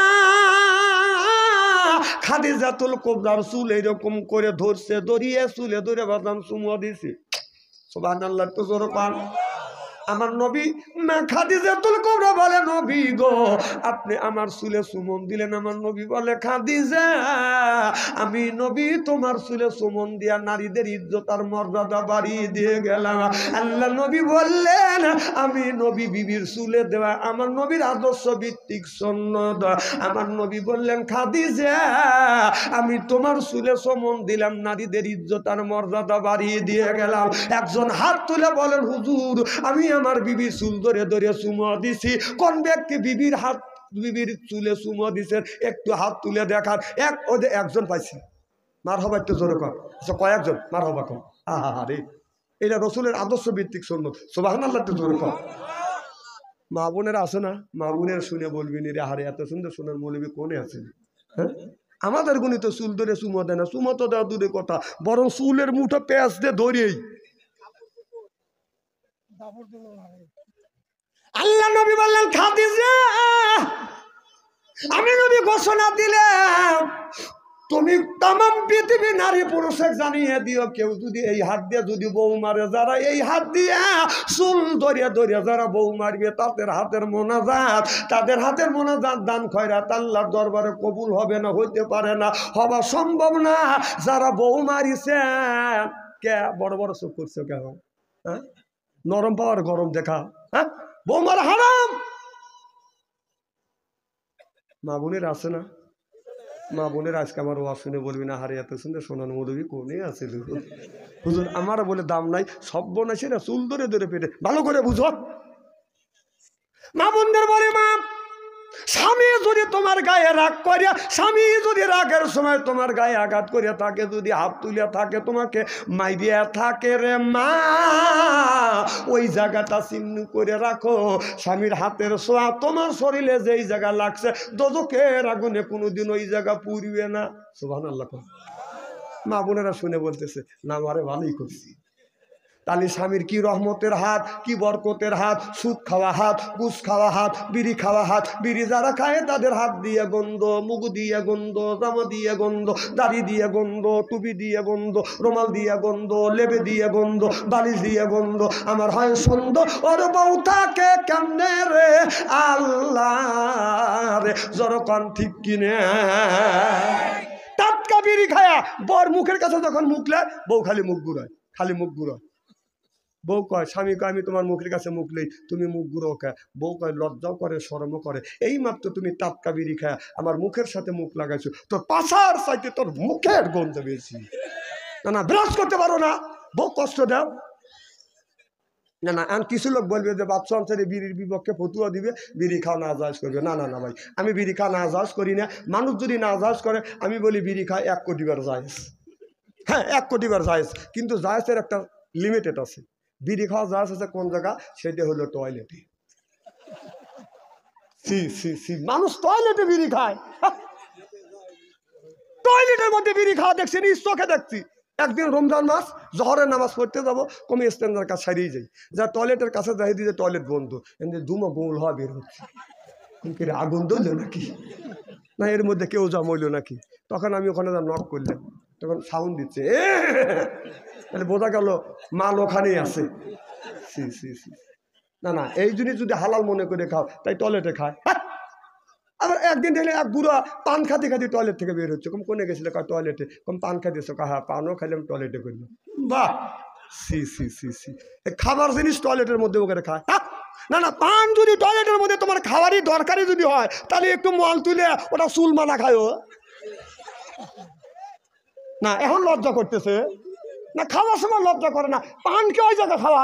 খাদিজাতুল কুবরার চুল এরকম করে ধরছে, ধরিয়ে চুলে ধরে বাদাম চুমো দিছে। সুবহানাল্লাহ, তো জোরে পান। আমার নবী মা খাদিজাতুল কুবরা বলে নবী গো আপনি আমার চুলে চুমন দিলেন। আমার নবী বলে খাদিজা আমি নবী তোমার চুলে চুমন দিয়া নারীদের ইজ্জত আর মর্যাদা বাড়িয়ে দিয়ে গেলাম। আল্লাহ নবী বললেন আমি নবী বিবির চুলে দেওয়া আমার নবীর আদর্শ ভিত্তিক সুন্নাত। আমার নবী বললেন খাদিজা আমি তোমার চুলে চুমন দিলাম, নারীদের ইজ্জত আর মর্যাদা বাড়িয়ে দিয়ে গেলাম। একজন হাত তুলে বলেন হুজুর আমি আমার বিবি চুল ধরে ধরে চুমো দিছি। কোন ব্যক্তি বিবির হাত বিবির চুলে চুমো দিছেন একটু হাত তুলে দেখান। একজন পাইছি, মার হবা একটু জোরে কর। আচ্ছা কয়েকজন মার হবা কম। আরে এটা রসুলের আদর্শ ভিত্তিক সুন্নাত। সুবহানাল্লাহ, একটু জোরে কর। মা বোনেরা আছে না, মা বোনের শুনে বলবি নি রে হারে এত সুন্দর সোনার মৌলবী কোনে আছে? হ্যাঁ আমাদের গুণী তো চুল ধরে চুমো দেয় না, চুমো তো দেওয়া দূরে কথা, বরং চুলের মুঠো পেঁচ দিয়ে ধরেই। আল্লাহ নবী বললেন খাদিজা আমি নবী ঘোষণা দিলাম তুমি তামাম পৃথিবী নারী পুরুষে জানিয়ে দিও, কেউ যদি এই হাত দিয়ে যদি বউ মারে, যারা এই হাত দিয়ে চুল ধরিয়া ধরিয়া যারা বউ মারবে, তাদের হাতের মোনাজাত, তাদের হাতের মোনাজাত দান খয়রাত আল্লাহর দরবারে কবুল হবে না, হইতে পারে না, হওয়া সম্ভব না। যারা বউ মারিছে, কে বড় বড় চোখ করছে কেন? হ্যাঁ, নরম পাওয়ার গরম দেখা। হ্যাঁ, বউ মারা হারাম। মা বোনের আছে না? মা বোনের আজকে আমার ওয়াজ শুনে বলবি না, হারে এত সুন্দর সোনার মৌলবী কোনে আছে হুজুর, আমার বলে দাম নাই, সব বোনাছে না চুল ধরে ধরে পেটে। ভালো করে বুঝো মা বোনদের বলে, মা স্বামী যদি তোমার গায়ে রাগ করিয়া, স্বামী যদি রাগের সময় তোমার গায়ে আঘাত করিয়া থাকে, যদি হাত তুলিয়া থাকে, তোমাকে মাইরিয়া থাকে রে মা, ওই জায়গাটা চিহ্ন করে রাখো। স্বামীর হাতের ছোঁয়া তোমার শরীরে যেই জায়গা লাগছে, দোজখের আগুনে কোনোদিন ওই জায়গা পুড়িবে না। সুবহানাল্লাহ। মা বোনেরা শুনে বলতেছে, না মারে ভালোই করছি। তাহলে স্বামীর কি রহমতের হাত, কি বরকতের হাত, সুদ খাওয়া হাত, গুস খাওয়া হাত, বিড়ি খাওয়া হাত। বিড়ি যারা খায় তাদের হাত দিয়ে গন্ধ, মুখ দিয়ে গন্ধ, জামা দিয়ে গন্ধ, দাড়ি দিয়ে গন্ধ, টুপি দিয়ে গন্ধ, রুমাল দিয়ে গন্ধ, লেবে দিয়ে গন্ধ, বালিশ দিয়ে গন্ধ। আমার হয় সুন্দর ওর বউ থাকে কেমনে রে আল্লাহ রে, জরকান ঠিক কিনে। টাটকা বিড়ি খায়া বর মুখের কাছে যখন মুখলে, বউ খালি মুখ ঘুরায়, খালি মুখ ঘুরায়। বউ কয়, স্বামী কয়, আমি তোমার মুখের কাছে মুখলেই তুমি মুখ ঘুরো কে? বউ কয়, লজ্জাও করে শরমও করে। এই মাত্র তুমি টাটকা বিড়ি খায় আমার মুখের সাথে মুখ লাগাইছো, তোর পাছার চাইতে তোর মুখের গন্ধ বেশি। না না, ব্রাশ করতে পারো না, বউ কষ্ট দাও। না না, আর কিছু লোক বলবে যে বাচ্চা অঞ্চলে বিড়ির বিপক্ষে ফতুয়া দিবে, বিড়ি খাওয়া না জায়েজ করবে। না না না ভাই, আমি বিড়ি খাওয়া না জায়েজ করি না। মানুষ যদি না জায়েজ করে, আমি বলি বিড়ি খায় 1 কোটি বার জায়েজ। হ্যাঁ, 1 কোটি বার জায়েজ, কিন্তু জায়েজের একটা লিমিটেড আছে। বিড়ি খাওয়া জায়েজ আছে কোন জায়গা? সেটা হলো টয়লেটে। সি সি সি, মানুষ টয়লেটে বিড়ি খায়। টয়লেটের মধ্যে বিড়ি খাওয়া দেখছি, নিজ চোখে দেখছি। একদিন রমজান মাস, জহরের নামাজ পড়তে যাবো, কমে স্ট্যান্ডার কাছে ছাড়িয়ে যাই, যা টয়লেটের কাছে যাই দিয়ে টয়লেট বন্ধ, এমনি দুমো গোল হওয়া বের হচ্ছে। আগুন ধরল নাকি, না এর মধ্যে কেউ জমইল নাকি? তখন আমি ওখানে যা নক করলাম, তখন সাউন্ড দিচ্ছে, তাহলে বোঝা গেল মাল ওখানেই আছে। সি সি সি, না না, এই জিনিস যদি হালাল মনে করে খাও, তাই টয়লেটে খায়। আবার একদিন দেখলে এক বুড়া পান খাতে খাতে টয়লেট থেকে বের হচ্ছে, কম কোনে গেছিলে? টয়লেটে। কম পান খাইতেছ? হ্যাঁ, পানও খাইলাম, টয়লেটে করলাম। বাহ, সি সি সি সি, খাবার জিনিস টয়লেটের মধ্যে ওখানে খায়। না না, পান যদি টয়লেটের মধ্যে তোমার খাওয়ারই দরকারি যদি হয়, তাহলে একটু মল তুলে ওটা চুল মানা খায়ও না। এখন লজ্জা করতেছে না, খাওয়ার সময় লজ্জা করে না, পানকে ওই জায়গা খাওয়া।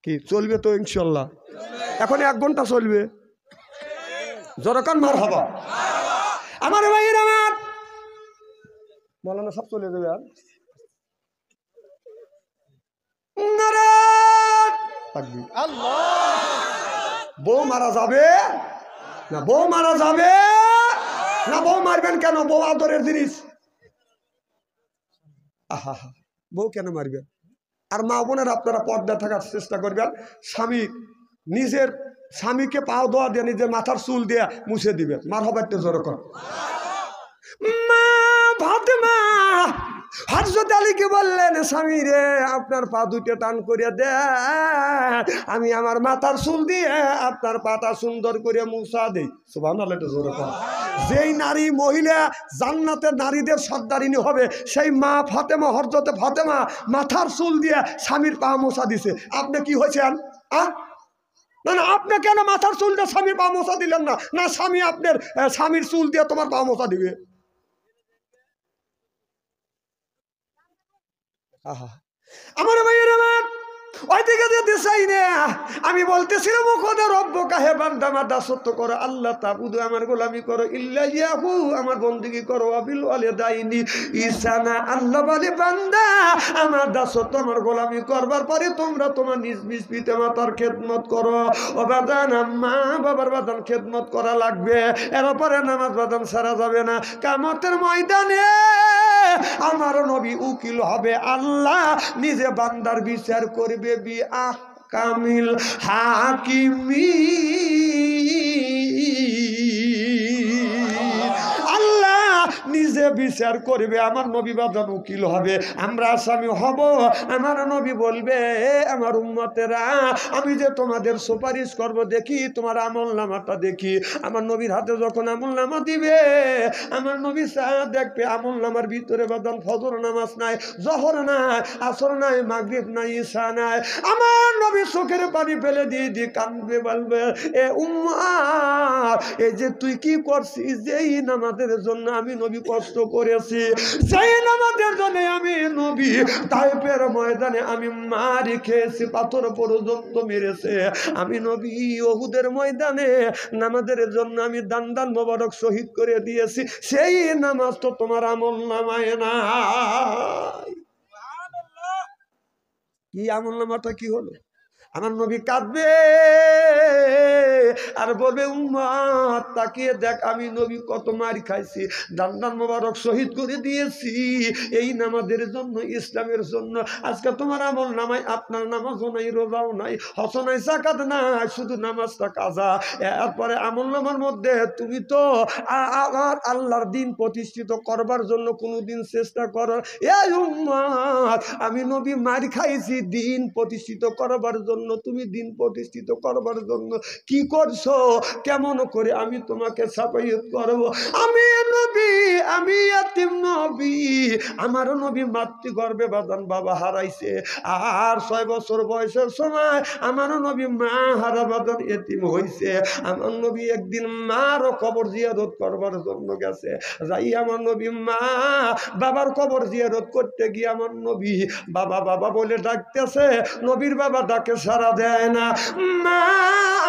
কি চলবে তো ইনশাল্লাহ, এখন 1 ঘন্টা চলবে। জরকান মার হবা আমার ভাইয়ের, আমার মৌলানা সব চলে যাবে। আর বউ মারা যাবে না, বউ মারা যাবে না। বউ মারবেন কেন? বউ আদরের জিনিস। আহা, বউ কেন মারবেন? আর মা বোনের আপনারা পর্দা থাকার চেষ্টা করবেন। স্বামী নিজের স্বামীকে পাও দোয়া দিয়ে নিজের মাথার চুল দিয়ে মুছে দিবেন। মার হবার তো জোর কর। মা ফাতেমা হযরত আলীকে বললেন, স্বামী রে, আপনার পা দুটো টান করে দে, আমি আমার মাথার চুল দিয়ে আপনার পাটা সুন্দর করে মুছা দেই। সুবহানাল্লাহ, একটু জোরে কর। যেই নারী মহিলা জান্নাতের নারীদের সর্দারিনী হবে, সেই মা ফাতেমা, হযরতে ফাতেমা মাথার চুল দিয়ে স্বামীর পা মোছা দিছে। আপনি কি হয়েছেন? না না, আপনি কেন মাথার চুল দিয়ে স্বামীর পা মোছা দিলেন না? না, স্বামী আপনার স্বামীর চুল দিয়ে তোমার পা মোছা দিবে। আহা, আমার ভাইয়ের, আমার ওইদিকে যেতে চাই না। আমি বলতেছিলাম, খোদা রব্বকা, হে বান্দা আমার দাসত্ব করো, আল্লাহ তাবুদু, আমার গোলামি করো, ইল্লা ইয়াহু, আমার বন্দেগী করো, আবিল ওয়ালিদাইনি ইহসানা। আল্লাহ বলে, বান্দা আমার দাসত্ব, আমার গোলামি করবার পরে তোমরা তোমার নিজ নিজ পিতা মাতার খেদমত করো। ও বাদান, আম্মা বাবার বাদান খেদমত করা লাগবে, এরপরে নামাজ বাদান ছাড়া যাবে না। কিয়ামতের ময়দানে আমার নবী উকিল হবে, আল্লাহ নিজে বান্দার বিচার করবে বি আহকামিল হাকিমিন। বিচার করবে, আমার নবী বাজান উকিল হবে, আমরা আসামি হব। আমার নবী বলবে, আমার উম্মতেরা আমি যে তোমাদের সুপারিশ করব, দেখি তোমার আমলনামাটা দেখি। আমার নবীর হাতে যখন আমলনামা দিবে, আমার নবী দেখবে আমলনামার ভিতরে বাদান ফজর নামাজ নাই, জহর নাই, আসর নাই, মাগরিব নাই, ঈশা নাই। আমার নবী চোখের পানি ফেলে দিয়ে কাঁদবে, বলবে, এ উম্মাহ, এই যে তুই কি করছিস, যেই নামাজের জন্য আমি নবী কষ্ট করেছি, সেই নামাজের জন্য আমি নবী তাইফের ময়দানে আমি মারি খেয়েছি, পাথর পর্যন্ত মেরেছে। আমি নবী উহুদের ময়দানে নামাজের জন্য আমি দান দান মোবারক শহীদ করে দিয়েছি, সেই নামাজ তো তোমার আমলনামায় নাই। কি আমলনামাটা কি হলো? আমার নবী কাঁদবে আর বলবে, উম্মত তাকিয়ে দেখ, আমি নবী কত মার খাইছি, দান দান মোবারক শহীদ করে দিয়েছি এই নামাজের জন্য, ইসলামের জন্য। আজকে তোমার আমল নামায় আপনার নামাজও নাই, রোজাও নাই, হজ নাই, যাকাত নাই, শুধু নামাজটা কাজা। এরপরে আমল নামার মধ্যে তুমি তো আমার আল্লাহর দিন প্রতিষ্ঠিত করবার জন্য কোনোদিন চেষ্টা করো। এই উম্মত, আমি নবী মার খাইছি দিন প্রতিষ্ঠিত করবার জন্য, তুমি দিন প্রতিষ্ঠিত করবার জন্য কি করছো? কেমন করে আমি তোমাকে সাফাইয়ত করব? আমি নবী, আমি ইয়াতিম নবী। আমার নবী মাতৃগর্ভে বাদান বাবা হারাইছে, আর 6 বছর বয়সের সময় আমার নবী মা হারা বাদান এতিম হইছে। আমার নবী একদিন মার কবর জিয়ারত করবার জন্য গেছে, যাই আমার নবী মা বাবার কবর জিয়ারত করতে গিয়ে আমার নবী বাবা বাবা বলে ডাকতেছে, নবীর বাবা ডাকে সাড়া দেয় না। মা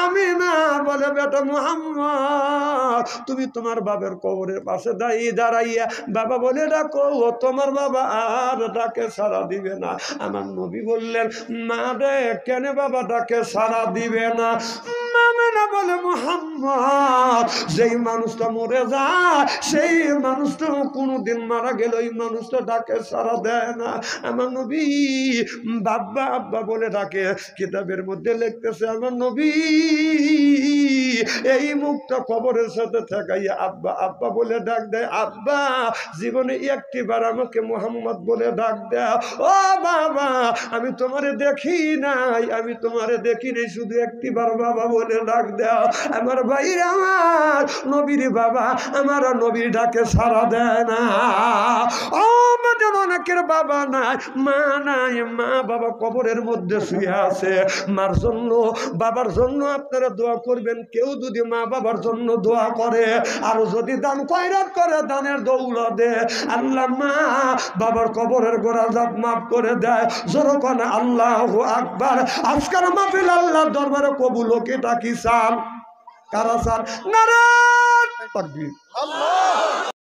আমিনা বলে, বেটা মুহাম্মদ, তুমি তোমার বাবার কবরের পাশে দাঁড়াইয়া বাবা বলে ডাকো, তোমার বাবা আর ডাকে সাড়া দিবে না। আমার নবী বললেন, মা রে, কেন বাবা ডাকে সাড়া দিবে না? মামেনা বলে, মুহাম্মদ, যেই মানুষটা মরে যায় সেই মানুষটা কোনোদিন মারা গেল ওই মানুষটা ডাকে সাড়া দেয় না। আমার নবী বাবা আব্বা বলে ডাকে। কিতাবের মধ্যে লিখতেছে, আমার নবী এই মুখটা কবরের সাথে ঠেকাইয়া আব্বা আব্বা বলে ডাক দেয়। আব্বা, জীবনে একটিবার আমাকে মুহাম্মদ বলে ডাক দেয়। ও বাবা, আমি তোমারে দেখি নাই, আমি তোমারে দেখি নাই, শুধু একটিবার বাবা বলে ডাক দেয়। আমার ভাইরা, আমার নবীর বাবা আমার নবীর ডাকে সাড়া দেয় না। ও আমাদের অনেকের বাবা নাই, মা নাই, মা বাবা কবরের মধ্যে শুয়ে আছে। মার জন্য বাবার জন্য আপনারা দোয়া করবেন। কেউ যদি মা বাবার জন্য দোয়া করে আর যদি দান খয়রাত করে, দানের দৌলতে আল্লাহ মা বাবার কবরের গোরাজাত মাফ করে দেয়। যখন আল্লাহু আকবার। আজকের মাহফিল আল্লাহর দরবারে কবুল হোক, এটা কি চান? কারা চান? নারায়ণ তাকবীর। আল্লাহ।